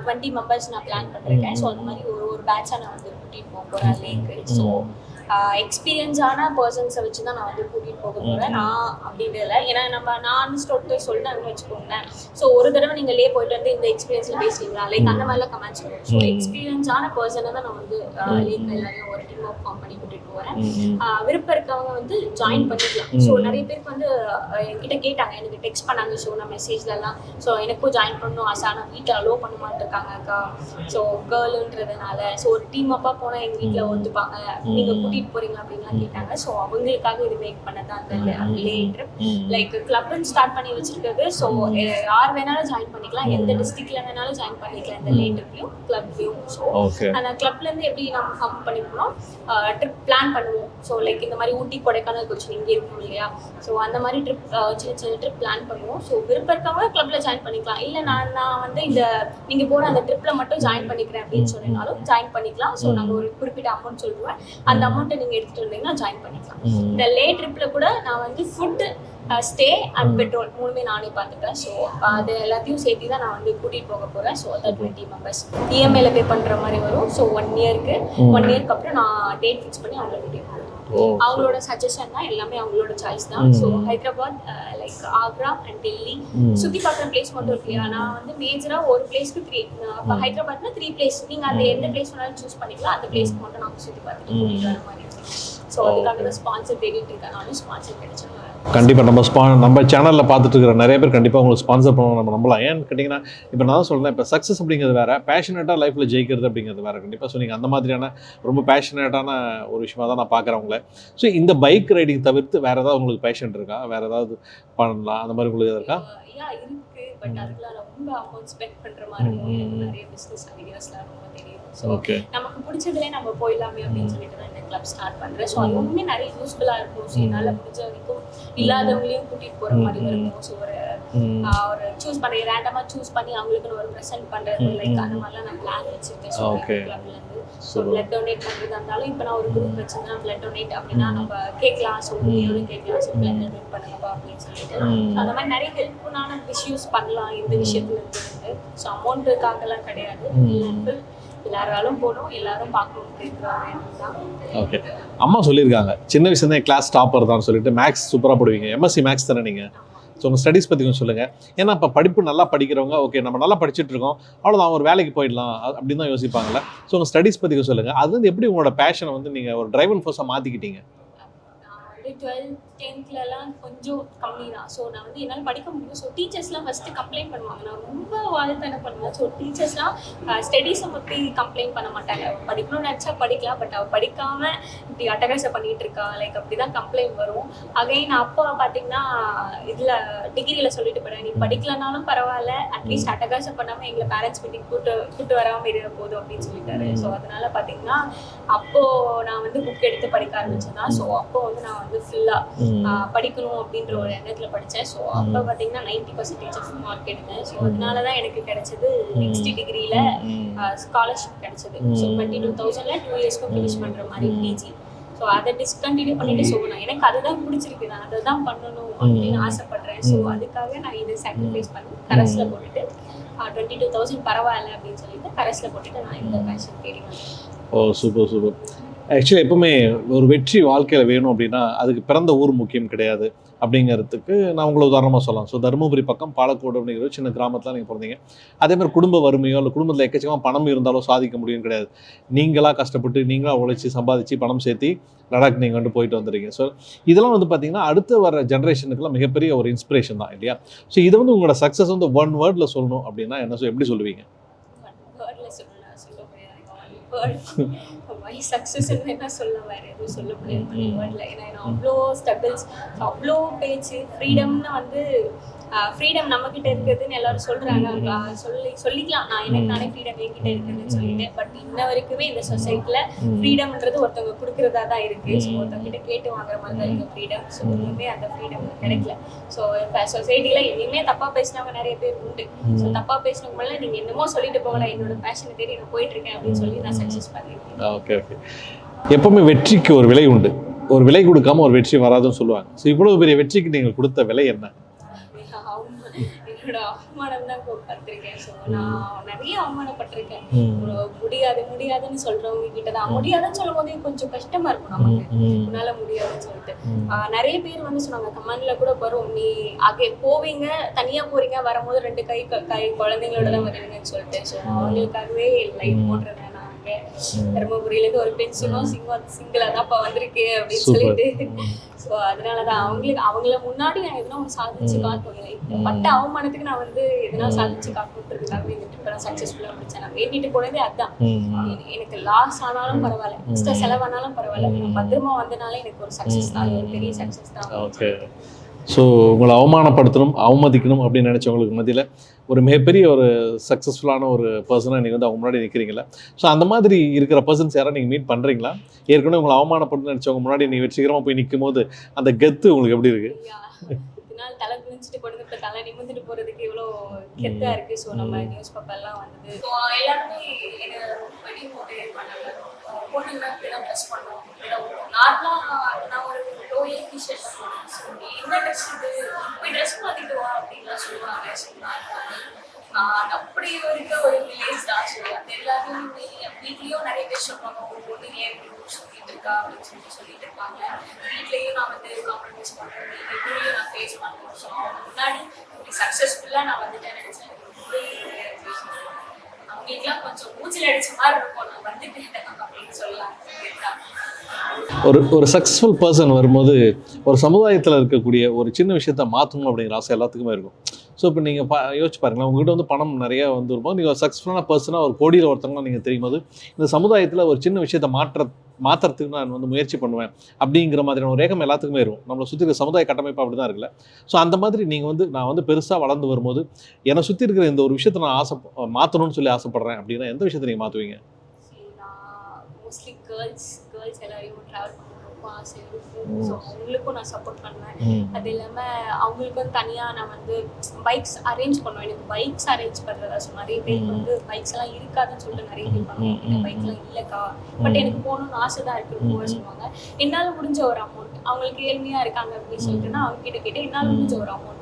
20 மெம்பர்ஸ் நான் பிளான் பண்ணிருக்கேன். ஸோ அந்த மாதிரி ஒரு பேட்சாக நான் வந்து கூட்டிகிட்டு போக போகிறேன் லேக்கு. ஸோ எக்ஸ்பீரியன்ஸான பர்சன்ஸை வச்சு தான் நான் வந்து கூட்டிகிட்டு போக போகிறேன். நான் அப்படின்றதில்ல, ஏன்னா நான் சொல்லிட்டு சொன்னாங்கன்னு வச்சுக்கோங்களேன். ஸோ ஒரு தடவை நீங்கள் லே போயிட்டு வந்து இந்த எக்ஸ்பீரியன்ஸில் பேசுறீங்களா, லைக் அந்த மாதிரிலாம் கமெண்ட்ஸ் வரும். ஸோ எக்ஸ்பீரியன்ஸான பர்சனை தான் நான் வந்து லேக்கு எல்லாரையும் ஒரு டீம் ஆஃப் ஃபார்ம் பண்ணி கூட்டிகிட்டு போகிறேன். விருப்பம் இருக்கவங்க வந்து ஜாயின் பண்ணிக்கலாம். ஸோ நிறைய பேருக்கு வந்து என்கிட்ட கேட்டாங்க, எனக்கு டெக்ஸ்ட் பண்ணாங்க. ஸோ நான் மெசேஜ்லலாம் ஸோ எனக்கும் ஜாயின் பண்ணணும் ஆசை, ஆனால் வீட்டில் அலோவ் பண்ண மாட்டிருக்காங்க அக்கா. ஸோ கேர்ளுன்றதுனால ஸோ ஒரு டீம் அப்பாக போனால் எங்கள் வீட்டில் ஒத்துப்பாங்க, நீங்கள் கூட்டிட்டு போறீங்க அப்படின்லாம் கேட்டாங்க. ஸோ அவங்களுக்காக இது மேக் பண்ணதான் அந்த லே ட்ரிப். லைக் கிளப்னு ஸ்டார்ட் பண்ணி வச்சிருக்கிறது. ஸோ யார் வேணாலும் ஜாயின் பண்ணிக்கலாம், எந்த டிஸ்ட்ரிக்ட்ல வேணாலும் ஜாயின் பண்ணிக்கலாம் இந்த லே ட்ரிப்லையும் கிளப்லையும். ஸோ அந்த கிளப்ல இருந்து எப்படி நம்ம கம் பண்ணிக்கணும், ட்ரிப் பிளான் பண்ணுவோம். ஸோ லைக் இந்த மாதிரி ஊட்டி கொடைக்கானல் கொச்சின் இங்கே இருக்கும் இல்லையா, ஸோ அந்த மாதிரி ட்ரிப் சின்ன சின்ன ட்ரிப் பிளான் பண்ணுவோம். ஸோ விருப்பம் இருக்கவங்க கிளப்ல ஜாயின் பண்ணிக்கலாம், இல்லை நான் வந்து இந்த நீங்க போற அந்த ட்ரிப்ல மட்டும் ஜாயின் பண்ணிக்கிறேன் அப்படின்னு சொன்னாலும் ஜாயின் பண்ணிக்கலாம். ஸோ நாங்கள் ஒரு குறிப்பிட்ட அமௌண்ட் சொல்லுவேன், அந்த அமௌண்ட்டை நீங்க எடுத்துட்டு வந்தீங்கன்னா ஜாயின் பண்ணிக்கலாம். இந்த லே ட்ரிப்ல கூட நான் வந்து ஃபுட், ஸ்டே அண்ட் பெட்ரோல் 3மே நானே பார்த்துப்பேன். ஸோ அது எல்லாத்தையும் சேர்த்து தான் நான் வந்து கூட்டிகிட்டு போக போகிறேன். ஸோ அதான் 20 மெம்பர்ஸ் இஎம்ஐல பே பண்ணுற மாதிரி வரும். ஸோ 1 இயருக்கு அப்புறம் நான் டேட் ஃபிக்ஸ் பண்ணி அவங்கள கூட்டிகிட்டு போகிறேன். அவங்களோட சஜஷன் தான், எல்லாமே அவங்களோட சாய்ஸ் தான். So Hyderabad, like Agra and Delhi சுற்றி பார்க்குற பிளேஸ் மட்டும் இருக்கு இல்லையா. நான் வந்து மேஜராக ஒரு பிளேஸ்க்கு 3, இப்போ ஹைதராபாத்னா 3 பிளேஸ், நீங்கள் அந்த எந்த பிளேஸ் வேணாலும் சூஸ் பண்ணிக்கலாம். அந்த பிளேஸ்க்கு மட்டும் நம்ம சுற்றி பார்த்துட்டு கூட்டிகிட்டு வர மாதிரி இருக்கு. ஸோ அதுக்காக தான் ஸ்பான்சர் தேடிட்டு இருக்கேன். நானும் ஸ்பான்சர் கிடைச்சேன். கண்டிப்பாக நம்ம சேனலில் பார்த்துட்டு இருக்கிற நிறைய பேர் கண்டிப்பாக உங்களுக்கு ஸ்பான்சர் பண்ணுவோம், நம்ம நம்பலாம். ஏன்னு கேட்டிங்கன்னா இப்போ நான் சொல்கிறேன், இப்போ சக்ஸஸ் அப்படிங்கிறது வேறு, பேஷனேட்டாக லைஃப்பில் ஜெயிக்கிறது அப்படிங்கிறது வேறு. கண்டிப்பாக ஸோ நீங்கள் அந்த மாதிரியான ரொம்ப பேஷனேட்டான ஒரு விஷயமாக தான் நான் பார்க்குறேன் உங்களை. ஸோ இந்த பைக் ரைடிங் தவிர்த்து வேறு ஏதாவது உங்களுக்கு பேஷன் இருக்கா, வேறு ஏதாவது பண்ணலாம் அந்த மாதிரி உங்களுக்கு இருக்கா? இருக்கு, பட் அதுக்கெல்லாம் ரொம்ப அமௌண்ட் ஸ்பெண்ட் பண்ணுற மாதிரி இருக்கும். நிறைய பிஸ்னஸ் ஐடியாஸ்லாம் ரொம்ப தெரியும். ஸோ நமக்கு பிடிச்சதுலேயே நம்ம போயிடலாமே அப்படின்னு சொல்லிட்டு தான் இந்த கிளப் ஸ்டார்ட் பண்ணுறேன். ஸோ அது ரொம்ப நிறைய யூஸ்ஃபுல்லாக இருக்கும். ஸோ என்னால் முடிஞ்ச வரைக்கும் இல்லாதவங்களையும் கூட்டிகிட்டு போகிற மாதிரி இருக்கும். ஸோ ஒரு சூஸ் பண்ணி ரேண்டமாக சூஸ் பண்ணி அவங்களுக்குன்னு ஒரு ப்ரெசென்ட் பண்ணுறது, லைக் அந்த மாதிரிலாம் நான் பிளான் வச்சுருக்கேன். ஸோ கிளப்லேருந்து ஸோ பிளட் டொனேட் பண்ணுறதா இருந்தாலும், இப்போ நான் ஒரு குரூப் வச்சுருந்தேன் பிளட் டொனேட் அப்படின்னா நம்ம கேட்கலாம். ஸோ உங்களோட கேட்கலாம், ஸோ பிளட் டொனேட் பண்ணுங்கப்பா அப்படின்னு சொல்லிட்டு அந்த மாதிரி நிறைய ஹெல்ப்ஃபுல்லான விஷயஸ் பண்ணலாம் இந்த விஷயத்துல இருந்து. ஸோ அமௌண்ட்டுக்காகலாம் கிடையாது, எல்லாராலும் போகணும், எல்லாரும் பார்க்கணும். ஓகே, அம்மா சொல்லியிருக்காங்க சின்ன வயசுல கிளாஸ் டாப்பர் தான் சொல்லிட்டு. மேக்ஸ் சூப்பராக போடுவீங்க, எம்எஸ்சி மேக்ஸ் தானே நீங்கள்? ஸோ உங்கள் ஸ்டடீஸ் பற்றி கொஞ்சம் சொல்லுங்கள். ஏன்னா இப்போ படிப்பு நல்லா படிக்கிறவங்க ஓகே நம்ம நல்லா படிச்சுட்டு இருக்கோம், அவ்வளோதான் ஒரு வேலைக்கு போயிடலாம் அப்படின்னு தான் யோசிப்பாங்களே. ஸோ உங்கள் ஸ்டடீஸ் பற்றி சொல்லுங்கள். அது வந்து எப்படி உங்களோட பேஷனை வந்து நீங்கள் ஒரு டிரைவன் ஃபோர்ஸாக மாற்றிக்கிட்டீங்க? 12th 10thலலாம் கொஞ்சம் கம்மி தான். ஸோ நான் வந்து என்னால் படிக்க முடியும். ஸோ டீச்சர்ஸ்லாம் ஃபஸ்ட்டு கம்ப்ளைண்ட் பண்ணுவாங்க, நான் ரொம்ப வாழ்த்தனை பண்ணுவேன். ஸோ டீச்சர்ஸ்லாம் ஸ்டடீஸை பற்றி கம்ப்ளைண்ட் பண்ண மாட்டாங்க. படிக்கணும்னு நினச்சா படிக்கலாம், பட் அவள் படிக்காமல் இப்படி அட்டகாசம் பண்ணிகிட்டு இருக்கா, லைக் அப்படி தான் கம்ப்ளைண்ட் வரும். அகைன் அப்பா பார்த்தீங்கன்னா இதில் டிகிரியில் சொல்லிட்டு போகிறேன், நீ படிக்கலனாலும் பரவாயில்ல, அட்லீஸ்ட் அட்டகாசம் பண்ணாமல் எங்களை பேரண்ட்ஸ் மீட்டிங் கூட்டு வராமல் இருக்க போதும் அப்படின்னு சொல்லிட்டாரு. ஸோ அதனால் பார்த்தீங்கன்னா அப்போது நான் வந்து புக் எடுத்து படிக்க ஆரம்பிச்சேன் தான். ஸோ அப்போ வந்து நான் வந்து ஃபுல்லாக படிக்கணும் அப்படின்ற ஒரு எண்ணத்தில் படித்தேன். ஸோ அப்போ பார்த்தீங்கன்னா 90% ஆஃப் மார்க் எடுத்தேன். ஸோ அதனால தான் எனக்கு கிடைச்சது நெக்ஸ்ட் டிகிரியில் ஸ்காலர்ஷிப் கிடைச்சது. ஸோ 22,000ல் 2 இயர்ஸ்க்கு ஃபினிஷ் பண்ணுற மாதிரி பிஜி. ஸோ அதை டிஸ்கண்டினியூ பண்ணிட்டு, ஸோ நான் எனக்கு அதுதான் பிடிச்சிருக்கு, நான் அதை தான் பண்ணணும் அப்படின்னு ஆசைப்படுறேன். ஸோ அதுக்காக நான் இதை சாக்ரிஃபைஸ் பண்ணி கரஸில் போட்டுட்டு 22,000 பரவாயில்ல அப்படின்னு சொல்லிட்டு கரஸில் போட்டுட்டு நான் இந்த பேஷன் தேடி வந்தேன். ஓ சூப்பர் சூப்பர். ஆக்சுவலி எப்பவுமே ஒரு வெற்றி வாழ்க்கையில் வேணும் அப்படின்னா அதுக்கு பிறந்த ஊர் முக்கியம் கிடையாது அப்படிங்கிறதுக்கு நான் உங்களை உதாரணமாக சொல்லலாம். ஸோ தருமபுரி பக்கம் பாலக்கோடு அப்படிங்கிற சின்ன கிராமத்தில் நீங்கள் பிறந்தீங்க. அதேமாதிரி குடும்ப வறுமையோ இல்லை குடும்பத்தில் எக்கச்சக்கமாக பணம் இருந்தாலும் சாதிக்க முடியும் கிடையாது. நீங்களாக கஷ்டப்பட்டு நீங்களாக உழைச்சி சம்பாதிச்சு பணம் சேர்த்து லடாக் நீங்கள் வந்து போயிட்டு வந்துடுறீங்க. ஸோ இதெல்லாம் வந்து பார்த்தீங்கன்னா அடுத்து வர ஜென்ரேஷனுக்குலாம் மிகப்பெரிய ஒரு இன்ஸ்பிரேஷன் தான் இல்லையா? ஸோ இதை வந்து உங்களோட சக்ஸஸ் வந்து 1 வேர்டில் சொல்லணும் அப்படின்னா என்ன எப்படி சொல்லுவீங்க? மை சக்ஸஸ் என்ன சொல்ல, வேறு எதுவும் சொல்ல முடியாது வேர்டில். ஏன்னா அவ்வளோ ஸ்ட்ரகிள்ஸ், அவ்வளோ பேச்சு, ஃப்ரீடம்னு வந்து ஃப்ரீடம் நம்மக்கிட்ட இருக்குதுன்னு எல்லாரும் சொல்கிறாங்க. சொல்லிக்கலாம் நான் எனக்கு நானே ஃப்ரீடம் என்கிட்ட இருக்குதுன்னு சொல்லிட்டு. பட் இன்ன வரைக்குமே இந்த சொசைட்டியில் ஃப்ரீடம்ன்றது ஒருத்தவங்க கொடுக்குறதா தான் இருக்குது. ஸோ ஒருத்தவங்கிட்ட கேட்டு வாங்குற மாதிரி தான் இருக்குது ஃப்ரீடம். ஸோ இன்னுமே அந்த ஃப்ரீடம் கிடைக்கல. ஸோ இப்போ சொசைட்டியில் இனிமேல் தப்பாக பேசினவங்க நிறைய பேர் உண்டு. ஸோ தப்பாக பேசினவங்க மேலே நீங்கள் என்னமோ சொல்லிட்டு போகல, என்னோட பேஷனை தேடி நான் போயிட்டுருக்கேன் அப்படின்னு சொல்லி நான் சக்ஸஸ் பண்ணியிருக்கேன். Okay okay. எப்பவுமே வெற்றிக்கு ஒரு விலை உண்டு, ஒரு விலை கொடுக்காம ஒரு வெற்றி வராதுன்னு சொல்லுவாங்க. ஸோ இவ்வளோ பெரிய வெற்றிக்கு நீங்கள் கொடுத்த விலை என்ன? என்னோட அவமானம் தான் பார்த்துருக்கேன். ஸோ நான் நிறைய அவமானப்பட்டிருக்கேன். முடியாதுன்னு சொல்றவங்க கிட்ட தான். முடியாதுன்னு சொல்லும் போது கொஞ்சம் கஷ்டமா இருக்கும் நமக்கு, உன்னால முடியாதுன்னு சொல்லிட்டு. நிறைய பேர் வந்து சொன்னாங்க, கமெண்ட்ல கூட வரும், நீ போவீங்க தனியா போறீங்க, வரும்போது 2 கை குழந்தைங்களோட தான் வருவீங்கன்னு சொல்லிட்டு. ஸோ அவங்களுக்காகவே லைஃப் போடுறேன். தருமபுரியிலேருந்து ஒரு பெண் சிங்கம் சிங்கிளா தான் அப்ப வந்திருக்கு அப்படின்னு சொல்லிட்டு. ஸோ அதனால தான் அவங்கள முன்னாடி நான் எதுனா ஒன்று சாதிச்சு காட்டணும். பட்ட அவமானத்துக்கு நான் வந்து எதுனா சாதிச்சு காட்டணுன்றதுக்காகவே இந்த ட்ரிப்பை நான் சக்ஸஸ்ஃபுல்லாக முடிச்சேன். நான் வேண்டிட்டு போனதே அதுதான். எனக்கு லாஸ் ஆனாலும் பரவாயில்ல, எக்ஸ்ட்ரா செலவானாலும் பரவாயில்ல, நான் பத்திரமா வந்தனாலே எனக்கு ஒரு சக்ஸஸ் தான், ஒரு பெரிய சக்ஸஸ் தான். ஓகே. ஸோ உங்களை அவமானப்படுத்தணும், அவமதிக்கணும் அப்படின்னு நினச்சவங்களுக்கு மத்தியில் ஒரு மிகப்பெரிய ஒரு சக்ஸஸ்ஃபுல்லான ஒரு பர்சனாக நீங்கள் வந்து அவங்க முன்னாடி நிற்கிறீங்களா? ஸோ அந்த மாதிரி இருக்கிற பர்சன்ஸ் யாராவது நீங்கள் மீட் பண்ணுறீங்களா? ஏற்கனவே உங்களை அவமானப்படுத்தணும்னு நினச்சவங்க முன்னாடி நீங்கள் வெற்றிகரமாக போய் நிற்கும் போது அந்த கெத்து உங்களுக்கு எப்படி இருக்குது? இதனால் தலை குளிச்சுட்டு கொண்டு இப்போ தலை நிமிந்துட்டு போகிறதுக்கு எவ்வளோ கெத்தாக இருக்குது. ஸோ நம்ம நியூஸ் பேப்பர்லாம் வந்தது. ஸோ எல்லாருமே என்னை வெடி மோட்டிவேட் பண்ணாங்க. பொண்ணுங்க இப்படிதான் ட்ரெஸ் பண்ணணும், நார்மலாக நான் ஒரு லோயே டிஷர்ட் பண்ணுவேன். ஸோ என்ன ட்ரெஸ் இது, போய் ட்ரெஸ் மாற்றிட்டு வா அப்படின்லாம் சொல்லுவாங்க. அப்படி இருக்க ஒரு வில்லேஜ் தான் சொல்லுவாங்க. எல்லாரும் வீட்லேயும் நிறைய பேர் சொல்லுவாங்க, ஒரு பொண்ணு ஏன் சுற்றிட்டு இருக்கா அப்படின்னு சொல்லிட்டு இருப்பாங்க. வீட்லேயும் நான் வந்து காம்ப்ரமைஸ் பண்ணுறேன், எப்படியும் நான் ஃபேஸ் பண்ணுவேன். ஸோ அவங்க முன்னாடி இப்படி சக்ஸஸ்ஃபுல்லாக நான் வந்துட்டேன் நினச்சேன். அவங்களுக்குலாம் கொஞ்சம் மூச்சில் அடிச்ச மாதிரி இருக்கும், நான் வந்துட்டேன் அப்படின்னு சொல்லலாம். ஒரு சக்ஸஸ்ஃபுல் பர்சன் வரும்போது ஒரு சமுதாயத்தில் இருக்கக்கூடிய ஒரு சின்ன விஷயத்த மாற்றணும் அப்படிங்கிற ஆசை எல்லாத்துக்குமே இருக்கும். ஸோ இப்போ நீங்கள் யோசிச்சு பாருங்களேன், உங்கள்கிட்ட வந்து பணம் நிறையா வந்து வரும்போது நீங்கள் ஒரு சக்ஸஸ்ஃபுல்லான பர்சனாக ஒரு கோடியில் ஒருத்தவங்க நீங்கள் தெரியும் போது இந்த சமுதாயத்தில் ஒரு சின்ன விஷயத்தை மாற்றுறதுக்கு நான் வந்து முயற்சி பண்ணுவேன் அப்படிங்கிற மாதிரியான ஒரு ஏகம் எல்லாத்துக்குமே இருக்கும். நம்மளை சுற்றி இருக்கிற சமுதாய கட்டமைப்பு அப்படி தான் இருக்குல்ல. ஸோ அந்த மாதிரி நீங்கள் வந்து நான் வந்து பெருசாக வளர்ந்து வரும்போது என்னை சுற்றி இருக்கிற இந்த ஒரு விஷயத்தை நான் மாற்றணும்னு சொல்லி ஆசைப்பட்றேன் அப்படின்னா எந்த விஷயத்தை நீங்கள் மாற்றுவீங்க? மோஸ்ட்லி கேர்ள்ஸ் எல்லாரையும் ட்ராவல் பண்ண ரொம்ப ஆசை இருக்கும். ஸோ அவங்களுக்கும் நான் சப்போர்ட் பண்ணுவேன். அது இல்லாமல் அவங்களுக்கு வந்து தனியாக நான் வந்து பைக்ஸ் அரேஞ்ச் பண்ணுவேன். எனக்கு பைக்ஸ் அரேஞ்ச் பண்ணுறதா. ஸோ நிறைய பேருக்கு வந்து பைக்ஸ் எல்லாம் இருக்காதுன்னு சொல்லிட்டு நிறைய பேர் பண்ணுவாங்க, பைக்லாம் இல்லைக்கா பட் எனக்கு போகணும்னு ஆசை தான் இருக்குன்னு சொல்லுவாங்க. என்னால் முடிஞ்ச ஒரு அமௌண்ட், அவங்களுக்கு ஏழ்மையாக இருக்காங்க அப்படின்னு சொல்லிட்டு நான் அவங்க கிட்ட கேட்டு என்னால் முடிஞ்ச ஒரு அமௌண்ட்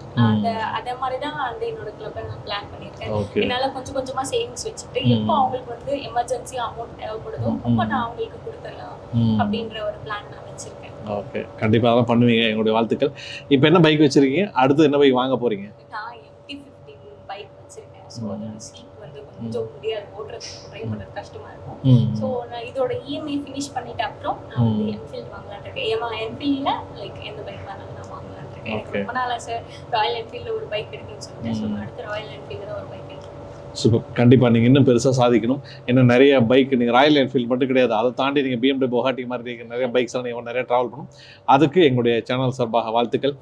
அதே மாதிரி தான் வந்து என்னோட கிளப்பை நான் பிளான் பண்ணியிருக்கேன். என்னால் கொஞ்சம் கொஞ்சமாக சேவிங்ஸ் வச்சுட்டு எப்போ அவங்களுக்கு வந்து எமர்ஜென்சி அமௌண்ட் தேவைப்படுதோ அப்போ நான் அவங்களுக்கு கொடுத்துடலாம் அப்படின்ற ஒரு பிளான் நான் வச்சிருக்கேன். ஓகே, கண்டிப்பாக அதெல்லாம் பண்ணுவீங்க, எங்களுடைய வாழ்த்துக்கள். இப்போ என்ன பைக் வச்சிருக்கீங்க, அடுத்து என்ன பைக் வாங்க போறீங்க? நான் MT-15 பைக் வச்சிருக்கேன். ஸோ அதோட சீட் வந்து கொஞ்சம் முடியாது, ஓட்டுறதுக்கு ட்ரை பண்ணுறது கஷ்டமாக இருக்கும். ஸோ நான் இதோட EMI ஃபினிஷ் பண்ணிட்ட அப்புறம் நான் வந்து என்ஃபீல்டு வாங்கலான் இருக்கேன். என்ஃபீல்டில் லைக் எந்த பைக் வேணாலும் நான் வாங்கலான் இருக்கேன். எனக்கு ரொம்ப நாள் ஆசை ராயல் என்ஃபீல்டில் ஒரு பைக் எடுக்குன்னு சொல்லிட்டு. ஸோ அடுத்து ராயல் என்ஃபீல்டில் ஒரு பைக் எடுக்கணும். சூப்பர், கண்டிப்பாக நீங்கள் இன்னும் பெருசாக சாதிக்கணும். இன்னும் நிறைய பைக், நீங்கள் ராயல் என்ஃபீல்டு மட்டும் கிடையாது, அதை தாண்டி நீங்கள் BMW, பொகாட்டி மாதிரி நிறைய பைக்ஸ்லாம் நீங்கள் நிறைய ட்ராவல் பண்ணணும். அதுக்கு எங்களுடைய சேனல் சார்பாக வாழ்த்துக்கள்.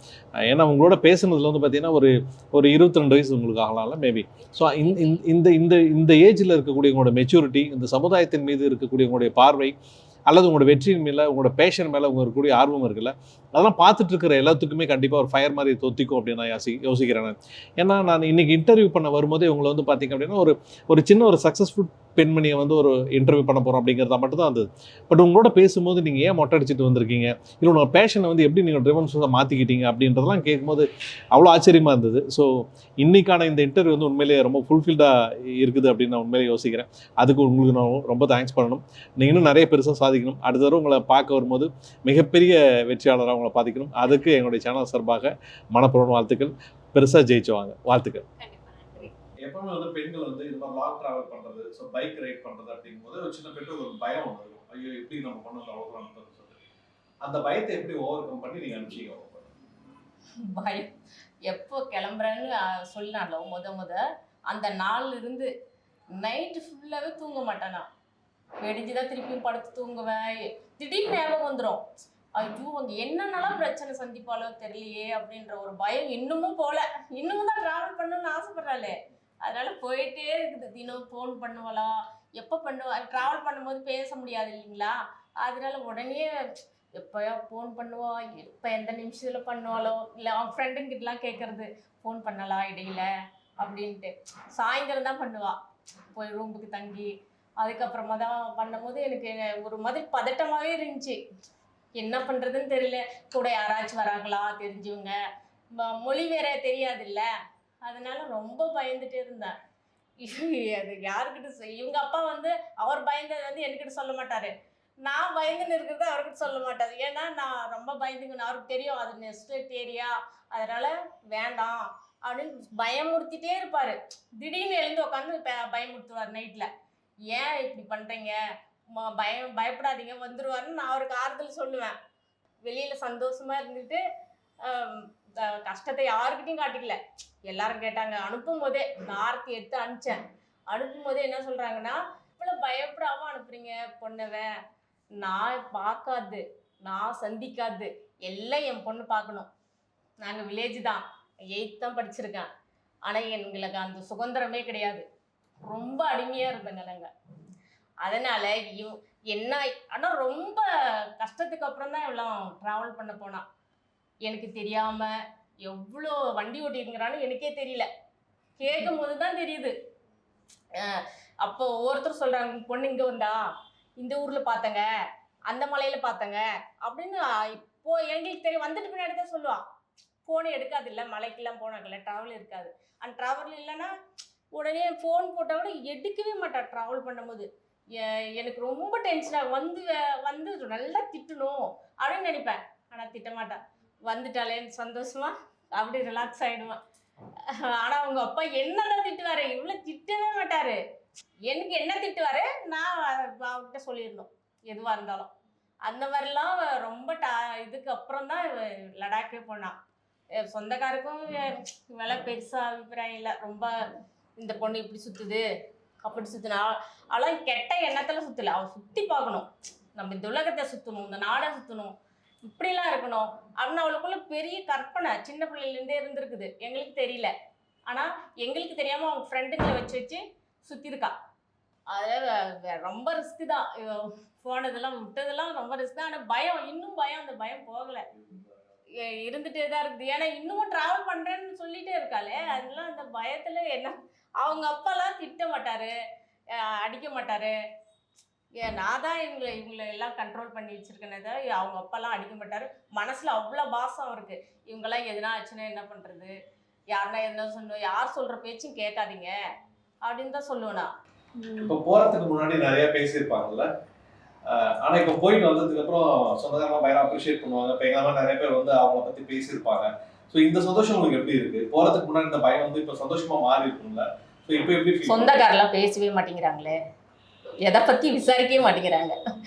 ஏன்னா உங்களோட பேசுனதுல வந்து பார்த்தீங்கன்னா ஒரு 22 வயசு உங்களுக்கு ஆகலாம்ல மேபி. ஸோ இந்த இந்த இந்த ஏஜில் இருக்கக்கூடிய உங்களோட மெச்சூரிட்டி, இந்த சமுதாயத்தின் மீது இருக்கக்கூடிய உங்களுடைய பார்வை அல்லது உங்களோட வெற்றியின் மேலே, உங்களோட பேஷன் மேலே உங்களுக்கு இருக்கக்கூடிய ஆர்வம் இருக்குல்ல, அதெல்லாம் பார்த்துட்டு இருக்கிற எல்லாத்துக்குமே கண்டிப்பாக ஒரு ஃபயர் மாதிரி தொத்திக்கும் அப்படின்னு நான் யோசிக்கிறேன். ஏன்னா நான் இன்னைக்கு இன்டர்வியூ பண்ண வரும்போதே உங்களை வந்து பார்த்தீங்க அப்படின்னா ஒரு சின்ன ஒரு சக்ஸஸ்ஃபுல் பெண்மணியை வந்து ஒரு இன்டர்வியூ பண்ண போகிறோம் அப்படிங்கிறத மட்டும் தான் இருந்தது. பட் உங்களோட பேசும்போது நீங்கள் ஏன் மொட்டை அடிச்சுட்டு வந்திருக்கீங்க, இல்லை உங்களோட பேஷனை வந்து எப்படி நீங்கள் ட்ரிவன்ஸாக மாற்றிக்கிட்டீங்க அப்படின்றதெல்லாம் கேட்கும்போது அவ்வளோ ஆச்சரியமாக இருந்தது. ஸோ இன்னைக்கான இந்த இன்டர்வியூ வந்து உண்மையிலேயே ரொம்ப ஃபுல்ஃபில்டாக இருக்குது அப்படின்னு நான் உண்மையிலேயே யோசிக்கிறேன். அதுக்கு உங்களுக்கு நான் ரொம்ப தேங்க்ஸ் பண்ணணும். நீங்கள் இன்னும் நிறைய பெருசாக சாதிக்கணும். அடுத்த தடவை உங்களை பார்க்க வரும்போது மிகப்பெரிய வெற்றியாளராக உங்களை பார்த்துக்கணும். அதுக்கு எங்களுடைய சேனல் சார்பாக மனப்பூர்வமான வாழ்த்துக்கள். பெருசாக ஜெயிச்சுவாங்க. வாழ்த்துக்கள். எப்பவுமே வந்து பெண்கள் வந்து இது மாதிரி லாங் டிராவல் பண்றது, ஸோ பைக் ரைட் பண்றது அப்படிங்கும்போது ஒரு சின்ன பெண்களுக்கு ஒரு பயம் ஒன்று இருக்கும். ஐயோ எப்படி நம்ம பண்ண அவ்வளோ சொல்லிட்டு அந்த பயத்தை எப்படி ஓவர் கம் பண்ணி நீங்க அனுப்பிச்சீங்க? பயம் எப்போ கிளம்புறேன்னு சொல்லான்ல முத அந்த நாள்ல இருந்து நைட்டு ஃபுல்லாகவே தூங்க மாட்டேன். நான் வெடிஞ்சுதான் திருப்பியும் படுத்து தூங்குவேன். திடீர்னு ஞாபகம் வந்துடும், ஐயோ அங்கே என்னென்னலாம் பிரச்சனை சந்திப்பாலோ தெரியலையே அப்படின்ற ஒரு பயம் இன்னமும் போல. இன்னமும் தான் ட்ராவல் பண்ணணும்னு ஆசைப்படுறாளே, அதனால போயிட்டே இருக்குது. தினம் ஃபோன் பண்ணுவாளா, எப்போ பண்ணுவா, ட்ராவல் பண்ணும்போது பேச முடியாது இல்லைங்களா, அதனால உடனே எப்போயா ஃபோன் பண்ணுவா, எப்போ எந்த நிமிஷத்தில் பண்ணுவாளோ, இல்லை அவன் ஃப்ரெண்டுங்கிட்டலாம் கேட்குறது ஃபோன் பண்ணலாம் இடையில அப்படின்ட்டு. சாயந்தரம் தான் பண்ணுவா, போய் ரூமுக்கு தங்கி. அதுக்கப்புறமா தான் பண்ணும்போது எனக்கு ஒரு மாதிரி பதட்டமாகவே இருந்துச்சு. என்ன பண்ணுறதுன்னு தெரியல. கூட யாராச்சும் வராங்களா தெரிஞ்சவங்க, மொழி வேற தெரியாதுல்ல, அதனால ரொம்ப பயந்துட்டே இருந்தேன். அது யாருக்கிட்ட இவங்க அப்பா வந்து அவர் பயந்தது வந்து என்கிட்ட சொல்ல மாட்டாரு, நான் பயந்துன்னு இருக்கிறது அவர்கிட்ட சொல்ல மாட்டாரு. ஏன்னா நான் ரொம்ப பயந்துங்கன்னு அவருக்கு தெரியும், அது நெக்ஸ்ட் ஏரியா, அதனால வேண்டாம் அப்படின்னு பயமுறுத்திட்டே இருப்பாரு. திடீர்னு எழுந்து உட்காந்து பயமுறுத்துவார் நைட்ல. ஏன் இப்படி பண்றீங்க, பயப்படாதீங்க வந்துருவாருன்னு நான் அவருக்கு ஆறுதல் சொல்லுவேன். வெளியில சந்தோஷமா இருந்துட்டு கஷ்டத்தை யாருக்கிட்டையும் காட்டிக்கல. எல்லாரும் கேட்டாங்க அனுப்பும் போதே, நான் ஆர்த்தி எடுத்து அனுப்பிச்சேன். அனுப்பும் போதே என்ன சொல்றாங்கன்னா, இவ்வளோ பயப்படாம அனுப்புறீங்க பொண்ணவ, நான் பார்க்காது, நான் சந்திக்காது, எல்லாம் என் பொண்ணு பார்க்கணும். நாங்கள் வில்லேஜ் தான், 8th தான் படிச்சிருக்கேன். ஆனால் எங்களுக்கு அந்த சுதந்திரமே கிடையாது. ரொம்ப அடிமையாக இருந்தேங்க நாங்கள். அதனால் என்ன ஆனால் ரொம்ப கஷ்டத்துக்கு அப்புறம் தான் இவ்வளோ ட்ராவல் பண்ண போனான். எனக்கு தெரியாமல் எவ்வளோ வண்டி ஓட்டிருக்கிறான்னு எனக்கே தெரியல. கேட்கும் போது தான் தெரியுது. அப்போ ஒவ்வொருத்தரும் சொல்கிறாங்க, பொண்ணு இங்கே வந்தா, இந்த ஊரில் பார்த்தங்க, அந்த மலையில் பார்த்தங்க அப்படின்னு. இப்போ எங்களுக்கு தெரியும், வந்துட்டு பின்னாடி தான் சொல்லுவாள். ஃபோனே எடுக்காது இல்லை, மலைக்கெல்லாம் போனாங்கல்ல, ட்ராவல் இருக்காது. அந்த ட்ராவல் இல்லைன்னா உடனே ஃபோன் போட்டால் கூட எடுக்கவே மாட்டாள். ட்ராவல் பண்ணும்போது எனக்கு ரொம்ப டென்ஷனாக வந்து நல்லா திட்டணும் அப்படின்னு நினைப்பேன். ஆனால் திட்ட மாட்டான். வந்துட்டாலேன்னு சந்தோஷமா அப்படி ரிலாக்ஸ் ஆகிடுவேன். ஆனால் அவங்க அப்பா என்னதான் திட்டுவார், இவ்வளோ திட்டவே மாட்டார். எனக்கு என்ன திட்டுவார், நான் அவர்கிட்ட சொல்லியிருந்தோம் எதுவாக இருந்தாலும். அந்த மாதிரிலாம் ரொம்ப இதுக்கு அப்புறம் தான் லடாக்கே போனான். சொந்தக்காருக்கும் வேலை பெருசாக அபிப்பிராயம் இல்லை. ரொம்ப இந்த பொண்ணு இப்படி சுற்றுது அப்படி சுற்றினா, அவளாம் கெட்ட எண்ணத்தில் சுற்றலை. அவள் சுற்றி பார்க்கணும், நம்ம இந்த உலகத்தை சுற்றணும், இந்த நாடை சுற்றணும், இப்படிலாம் இருக்கணும் அப்படின்னு அவளுக்குள்ள பெரிய கற்பனை சின்ன பிள்ளைலேருந்தே இருந்திருக்குது. எங்களுக்கு தெரியல. ஆனால் எங்களுக்கு தெரியாமல் அவங்க ஃப்ரெண்டுங்களை வச்சு சுற்றிருக்கா. அதில் ரொம்ப ரிஸ்க்கு தான். போனதெல்லாம் விட்டதெல்லாம் ரொம்ப ரிஸ்க் தான். ஆனால் பயம், இன்னும் பயம், அந்த பயம் போகலை, இருந்துகிட்டே தான் இருக்குது. ஏன்னா இன்னமும் ட்ராவல் பண்ணுறேன்னு சொல்லிகிட்டே இருக்காளே, அதெல்லாம் அந்த பயத்தில் என்ன. அவங்க அப்பாலாம் திட்ட மாட்டார், அடிக்க மாட்டார். நான் தான் இவங்களை எல்லாம் கண்ட்ரோல் பண்ணி வச்சுருக்கேனே. அவங்க அப்பாலாம் அடிக்க மாட்டார். மனசில் அவ்வளோ பாசம் இருக்குது. இவங்கெல்லாம் எதுனா ஆச்சுன்னா என்ன பண்ணுறது, யாருன்னா எதுனா சொல்லுவோம், யார் சொல்கிற பேச்சும் கேட்காதீங்க அப்படின்னு தான் சொல்லுவேன் நான். இப்போ போகிறதுக்கு முன்னாடி நிறைய பேசியிருப்பாங்கல்ல, ஆனால் இப்போ போயிட்டு வந்ததுக்கு அப்புறம் சொந்தக்காரங்க பயங்கர அப்ரிஷியேட் பண்ணுவாங்க. இப்போ எங்கள் மாதிரி நிறைய பேர் வந்து அவங்கள பற்றி பேசியிருப்பாங்க. ஸோ இந்த சந்தோஷம் உங்களுக்கு எப்படி இருக்கு? போகிறதுக்கு முன்னாடி இந்த பயம் வந்து இப்போ சந்தோஷமாக மாறி இருக்கும்ல, ஸோ இப்போ எப்படி? சொந்தக்காரெல்லாம் பேசவே மாட்டேங்கிறாங்களே, எதை பற்றி விசாரிக்கவே மாட்டேங்கிறாங்க.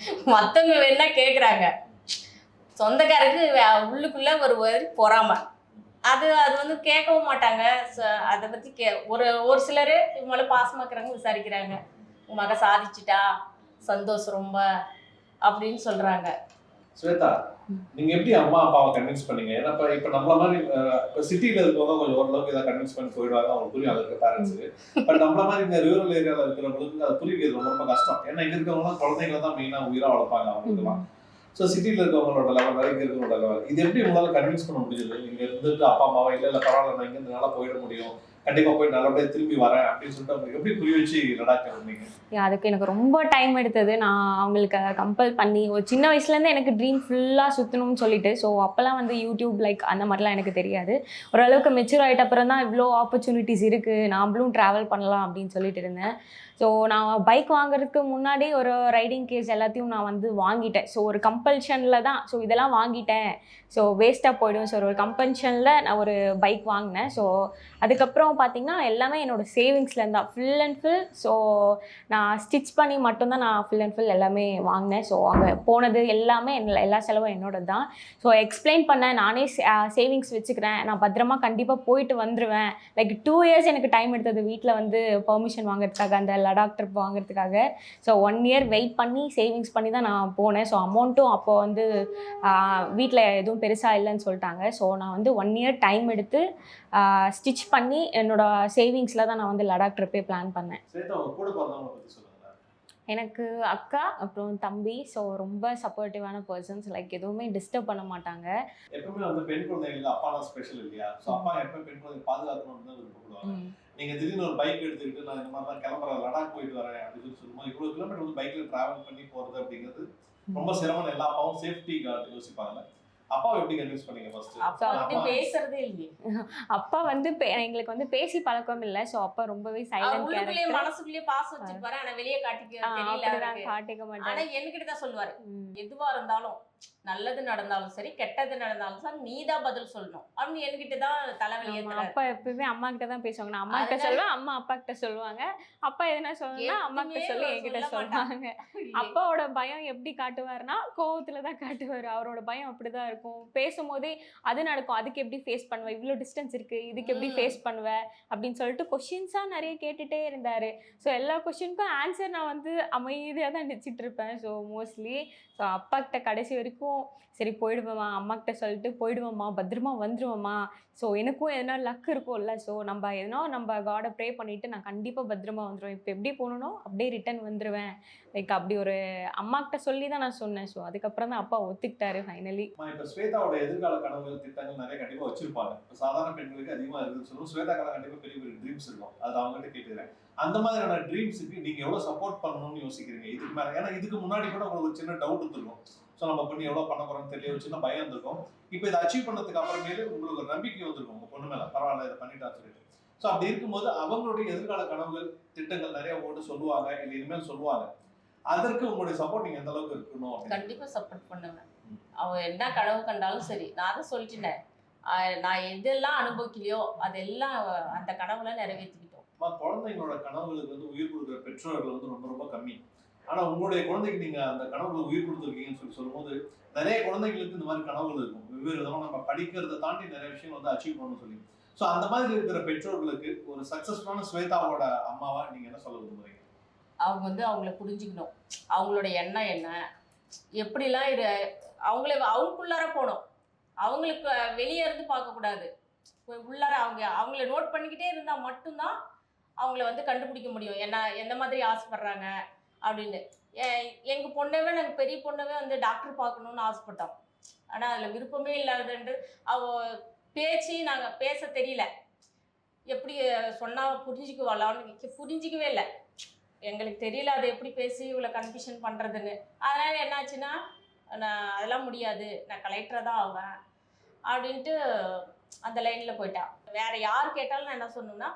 மற்றவங்க வேணா கேட்குறாங்க. சொந்தக்காருக்கு உள்ளுக்குள்ளே ஒரு பொறாமை, அது வந்து கேட்கவும் மாட்டாங்க. அதை பற்றி ஒரு சிலர் இவங்க மேலே பாசமாக இருக்கிறாங்க, விசாரிக்கிறாங்க. உங்கள் மக சாதிச்சிட்டா சந்தோஷம் ரொம்ப அப்படின்னு சொல்கிறாங்க. ஸ்வேதா, நீங்கள் எப்படி அம்மா அப்பாவை கன்வின்ஸ் பண்ணீங்க? ஏன்னா இப்போ நம்மள மாதிரி இப்போ சிட்டியில் இருக்கவங்க கொஞ்சம் ஓரளவுக்கு இதை கன்வின்ஸ் பண்ணி போயிடுவாங்க, அவங்களுக்கு புரியும் அங்கே இருக்க பேரண்ட்ஸுக்கு. பட் நம்மள மாதிரி இந்த ரூரல் ஏரியாவில் இருக்கிறவங்களுக்கு அதை புரிவிக்கிறது ரொம்ப ரொம்ப கஷ்டம். ஏன்னா இங்கே இருக்கவங்களாம் குழந்தைங்களை தான் மெயினாக உயிராக வளர்ப்பாங்க அவங்களுக்குலாம். ஸோ சிட்டியில் இருக்கவங்களோட லெவல் வேறு, இங்கே இருக்கிறவங்களோட லெவல், இது எப்படி உங்களால் கன்வின்ஸ் பண்ண முடிஞ்சது? இங்கே இருந்துட்டு அப்பா அம்மாவை இல்லை பரவாயில்ல, நான் இங்கே நல்லா போயிட முடியும், கண்டிப்பாக போய் நல்லபடியாக திரும்பி வரேன் அப்படின்னு சொல்லிட்டு அவங்க எப்படி புரிய வச்சு லடாக் வந்தீங்க? அதுக்கு எனக்கு ரொம்ப டைம் எடுத்தது. நான் அவங்களுக்கு கம்பல் பண்ணி, ஒரு சின்ன வயசுலேருந்து எனக்கு ட்ரீம் ஃபுல்லாக சுற்றணும்னு சொல்லிட்டு. ஸோ அப்போல்லாம் வந்து யூடியூப் லைக் அந்த மாதிரிலாம் எனக்கு தெரியாது. ஓரளவுக்கு மெச்சூர் ஆகிட்ட அப்புறம் தான் இவ்வளோ ஆப்பர்ச்சுனிட்டிஸ் இருக்குது, நாம்ளும் ட்ராவல் பண்ணலாம் அப்படின்னு சொல்லிட்டு இருந்தேன். ஸோ நான் பைக் வாங்குறதுக்கு முன்னாடி ஒரு ரைடிங் கேஸ் எல்லாத்தையும் நான் வந்து வாங்கிட்டேன். ஸோ ஒரு கம்பல்ஷனில் தான், ஸோ இதெல்லாம் வாங்கிட்டேன், ஸோ வேஸ்ட்டாக போய்டும். ஸோ ஒரு கம்பல்ஷனில் நான் ஒரு பைக் வாங்கினேன். ஸோ அதுக்கப்புறம் பார்த்திங்கன்னா எல்லாமே என்னோடய சேவிங்ஸ்லேருந்து தான், ஃபுல் அண்ட் ஃபுல். ஸோ நான் ஸ்டிச் பண்ணி மட்டும்தான் நான் ஃபுல் அண்ட் ஃபுல் எல்லாமே வாங்கினேன். ஸோ அங்கே போனது எல்லாமே எல்லா செலவும் என்னோடது தான். ஸோ எக்ஸ்பிளைன் பண்ணேன், நானே சேவிங்ஸ் வச்சுக்கிறேன், நான் பத்திரமா கண்டிப்பாக போயிட்டு வந்துடுவேன். லைக் 2 years எனக்கு டைம் எடுத்தது வீட்டில் வந்து பெர்மிஷன் வாங்குறதுக்காக, அந்த லடாக் ட்ரிப் வாங்குறதுக்காக. ஸோ 1 year வெயிட் பண்ணி சேவிங்ஸ் பண்ணி தான் நான் போனேன். ஸோ அமௌண்ட்டும் அப்போ வந்து வீட்டில் எதுவும் பெருசாக இல்லைன்னு சொல்லிட்டாங்க. ஸோ நான் வந்து 1 year டைம் எடுத்து ஸ்டிச் பண்ணி என்னோட சேவிங்ஸில் தான் நான் வந்து லடாக் ட்ரிப்பே பிளான் பண்ணேன். எனக்கு அக்கா அப்புறம் தம்பி. ஸோ ரொம்ப சப்போர்ட்டிவான பர்சன்ஸ், லைக் எதுவுமே டிஸ்டர்ப் பண்ண மாட்டாங்க. எப்பவுமே வந்து பெண் குழந்தைகளுக்கு அப்பா தான் ஸ்பெஷல் இல்லையா? ஸோ அப்பா எப்பவுமே பெண் குழந்தை பாதுகாக்கணும்னு தான் விருப்பப்படுவாங்க. நீங்கள் திடீர்னு ஒரு பைக் எடுத்துக்கிட்டு நான் இந்த மாதிரி தான் கிளம்புறேன், லடாக் போயிட்டு வரேன் அப்படின்னு சொல்லும்போது இவ்வளோ கிலோமீட்டர் வந்து பைக்கில் ட்ராவல் பண்ணி போகிறது அப்படிங்கிறது ரொம்ப சிரமம். எல்லா அப்பாவும் சேஃப்டி யோசிப்பாங்க. அப்பாவை எப்படி கன்வின்ஸ் பண்ணீங்க ஃபர்ஸ்ட்? அப்பா வந்து பேசுறதே இல்லையே. அப்பா வந்து எங்களுக்கு வந்து பேசி பழக்கம் இல்லை. ஸோ அப்பா ரொம்பவே சைலண்ட் கேரக்டர், மனசுக்குள்ளேயே பாசம் வச்சிருப்பாரு, ஆனா வெளியே காட்டிக்க தெரியல, காட்டிக்க மாட்டாரு. ஆனா என்கிட்ட தான் சொல்லுவாரு, எதுவா இருந்தாலும் நல்லது நடந்தாலும் சரி கெட்டது நடந்தாலும் சரி நீ தான் பதில் சொல்லணும் அப்படின்னு என்கிட்ட தான் தலைவலி ஏத்துறாரு. அப்பா எப்பவுமே அம்மா கிட்ட தான் பேசுவாங்க. நான் அம்மா கிட்ட சொல்லுவேன், அம்மா அப்பா கிட்ட சொல்லுவாங்க. அப்பா எதனா சொல்லணும்னா அம்மா கிட்ட சொல்லி என்கிட்ட சொல்லுவாங்க. அப்பாவோட பயம் எப்படி காட்டுவாருன்னா கோவத்துல தான் காட்டுவாரு. அவரோட பயம் அப்படிதான் இருக்கும். பேசும்போதே அது நடக்கும், அதுக்கு எப்படி ஃபேஸ் பண்ணுவ, இவ்வளோ டிஸ்டன்ஸ் இருக்கு, இதுக்கு எப்படி ஃபேஸ் பண்ணுவ அப்படின்னு சொல்லிட்டு கொஷின்ஸா நிறைய கேட்டுட்டே இருந்தாரு. ஸோ எல்லா கொஷினுக்கும் ஆன்சர் நான் வந்து அமைதியாக தான் நினச்சிட்டு இருப்பேன். ஸோ மோஸ்ட்லி ஸோ அப்பா கிட்ட கடைசி வரைக்கும் சரி போயிடுவேம்மா, அம்மா கிட்ட சொல்லிட்டு போயிடுவோம்மா, பத்திரமா வந்துருவோம்மா. ஸோ எனக்கும் எதனா லக் இருக்கும்ல, ஸோ நம்ம காடை ப்ரே பண்ணிட்டு நான் கண்டிப்பாக பத்திரமா வந்துடுவேன். இப்போ எப்படி போகணுனோ அப்படியே ரிட்டர்ன் வந்துடுவேன். லைக் அப்படி ஒரு அம்மா கிட்ட சொல்லி தான் நான் சொன்னேன். ஸோ அதுக்கப்புறம் தான் அப்பா ஒத்துக்கிட்டாரு ஃபைனலி. இப்போ ஸ்வேதாவோட எதிர்கால கனவுகள் திட்டங்கள் நிறைய கண்டிப்பா வச்சிருப்பாங்க. இப்போ சாதாரண பெண்களுக்கு அதிகமா இருக்குன்னு சொல்லுவோம். ஸ்வேதாக்கான கண்டிப்பா பெரிய பெரிய ட்ரீம்ஸ் இருக்கும். அது அவங்ககிட்ட கேட்டுக்கிறேன். அந்த மாதிரியான ட்ரீம்ஸுக்கு நீங்க எவ்வளவு சப்போர்ட் பண்ணணும்னு யோசிக்கிறீங்க இதுக்கு மேல? ஏன்னா இதுக்கு முன்னாடி கூட உங்களுக்கு ஒரு சின்ன டவுட் இருந்திருக்கும். ஸோ நம்ம பண்ணி எவ்வளவு பண்ண போறோம்னு தெரியல, ஒரு சின்ன பயம் இருந்திருக்கும். இப்போ இதை அச்சீவ் பண்ணதுக்கு அப்புறமேலே உங்களுக்கு ஒரு நம்பிக்கை வந்திருக்கும் உங்க பொண்ணு மேல, பரவாயில்ல இதை பண்ணிட்டான்னு சொல்லிட்டு. ஸோ அப்படி இருக்கும்போது அவங்களுடைய எதிர்கால கனவுகள் திட்டங்கள் நிறைய ஓட்டு சொல்லுவாங்க, இல்லை இனிமேல் சொல்லுவாங்க. அதற்கு உங்களுடைய சப்போர்ட் நீங்க எந்த அளவுக்கு இருக்கணும்? கண்டிப்பா சப்போர்ட் பண்ணுவேன். அவ என்ன கனவு கண்டாலும் சரி, நான் தான் சொல்லிட்டேன். நான் எதெல்லாம் அனுபவிக்கலையோ அதெல்லாம் அந்த கனவுல நிறைவேற்றிக்கிட்டோம். குழந்தைங்களோட கனவுகளுக்கு வந்து உயிர் கொடுக்குற பெற்றோர்கள் வந்து ரொம்ப ரொம்ப கம்மி. ஆனா உங்களுடைய குழந்தைக்கு நீங்க அந்த கனவுகளை உயிர் கொடுத்துருக்கீங்கன்னு சொல்லும்போது நிறைய குழந்தைங்களுக்கு இந்த மாதிரி கனவுகள் இருக்கும். வெவ்வேறு விதமா நம்ம படிக்கிறத தாண்டி நிறைய விஷயங்கள் வந்து அச்சீவ் பண்ணணும்னு சொல்லி. ஸோ அந்த மாதிரி இருக்கிற பெற்றோர்களுக்கு ஒரு சக்சஸ்ஃபுல்லான ஸ்வேதாவோட அம்மாவா நீங்க என்ன சொல்ல விரும்புறீங்க? அவங்க வந்து அவங்கள புரிஞ்சுக்கணும். அவங்களோட எண்ணம் என்ன, எப்படிலாம் அவங்களுக்குள்ளார போகணும். அவங்களுக்கு வெளியே இருந்து பார்க்கக்கூடாது. உள்ளார அவங்கள நோட் பண்ணிக்கிட்டே இருந்தால் மட்டும்தான் அவங்கள வந்து கண்டுபிடிக்க முடியும். எந்த மாதிரி ஆசைப்படுறாங்க அப்படின்னு. எங்கள் பொண்ணவே நாங்கள் பெரிய பொண்ணவே வந்து டாக்டர் பார்க்கணுன்னு ஆசைப்பட்டோம். ஆனால் அதில் விருப்பமே இல்லாதன்று நாங்கள் பேச தெரியல. எப்படி சொன்னால் புரிஞ்சுக்குவாளான்னு புரிஞ்சிக்கவே இல்லை. எங்களுக்கு தெரியல அதை எப்படி பேசி இவ்வளோ கன்ஃபியூஷன் பண்ணுறதுன்னு. அதனால் என்னாச்சுன்னா நான் அதெல்லாம் முடியாது, நான் கலெக்டராக தான் ஆவேன் அப்படின்ட்டு அந்த லைனில் போயிட்டா. வேறு யார் கேட்டாலும் நான் என்ன சொன்னேன்னா,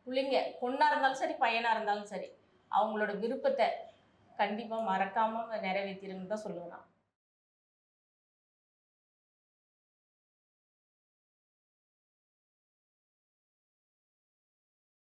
பிள்ளைங்க பொண்ணாக இருந்தாலும் சரி பையனாக இருந்தாலும் சரி அவங்களோட விருப்பத்தை கண்டிப்பாக மறக்காமல் நிறைவேற்றிருன்னு தான் சொல்லுவேன் நான்.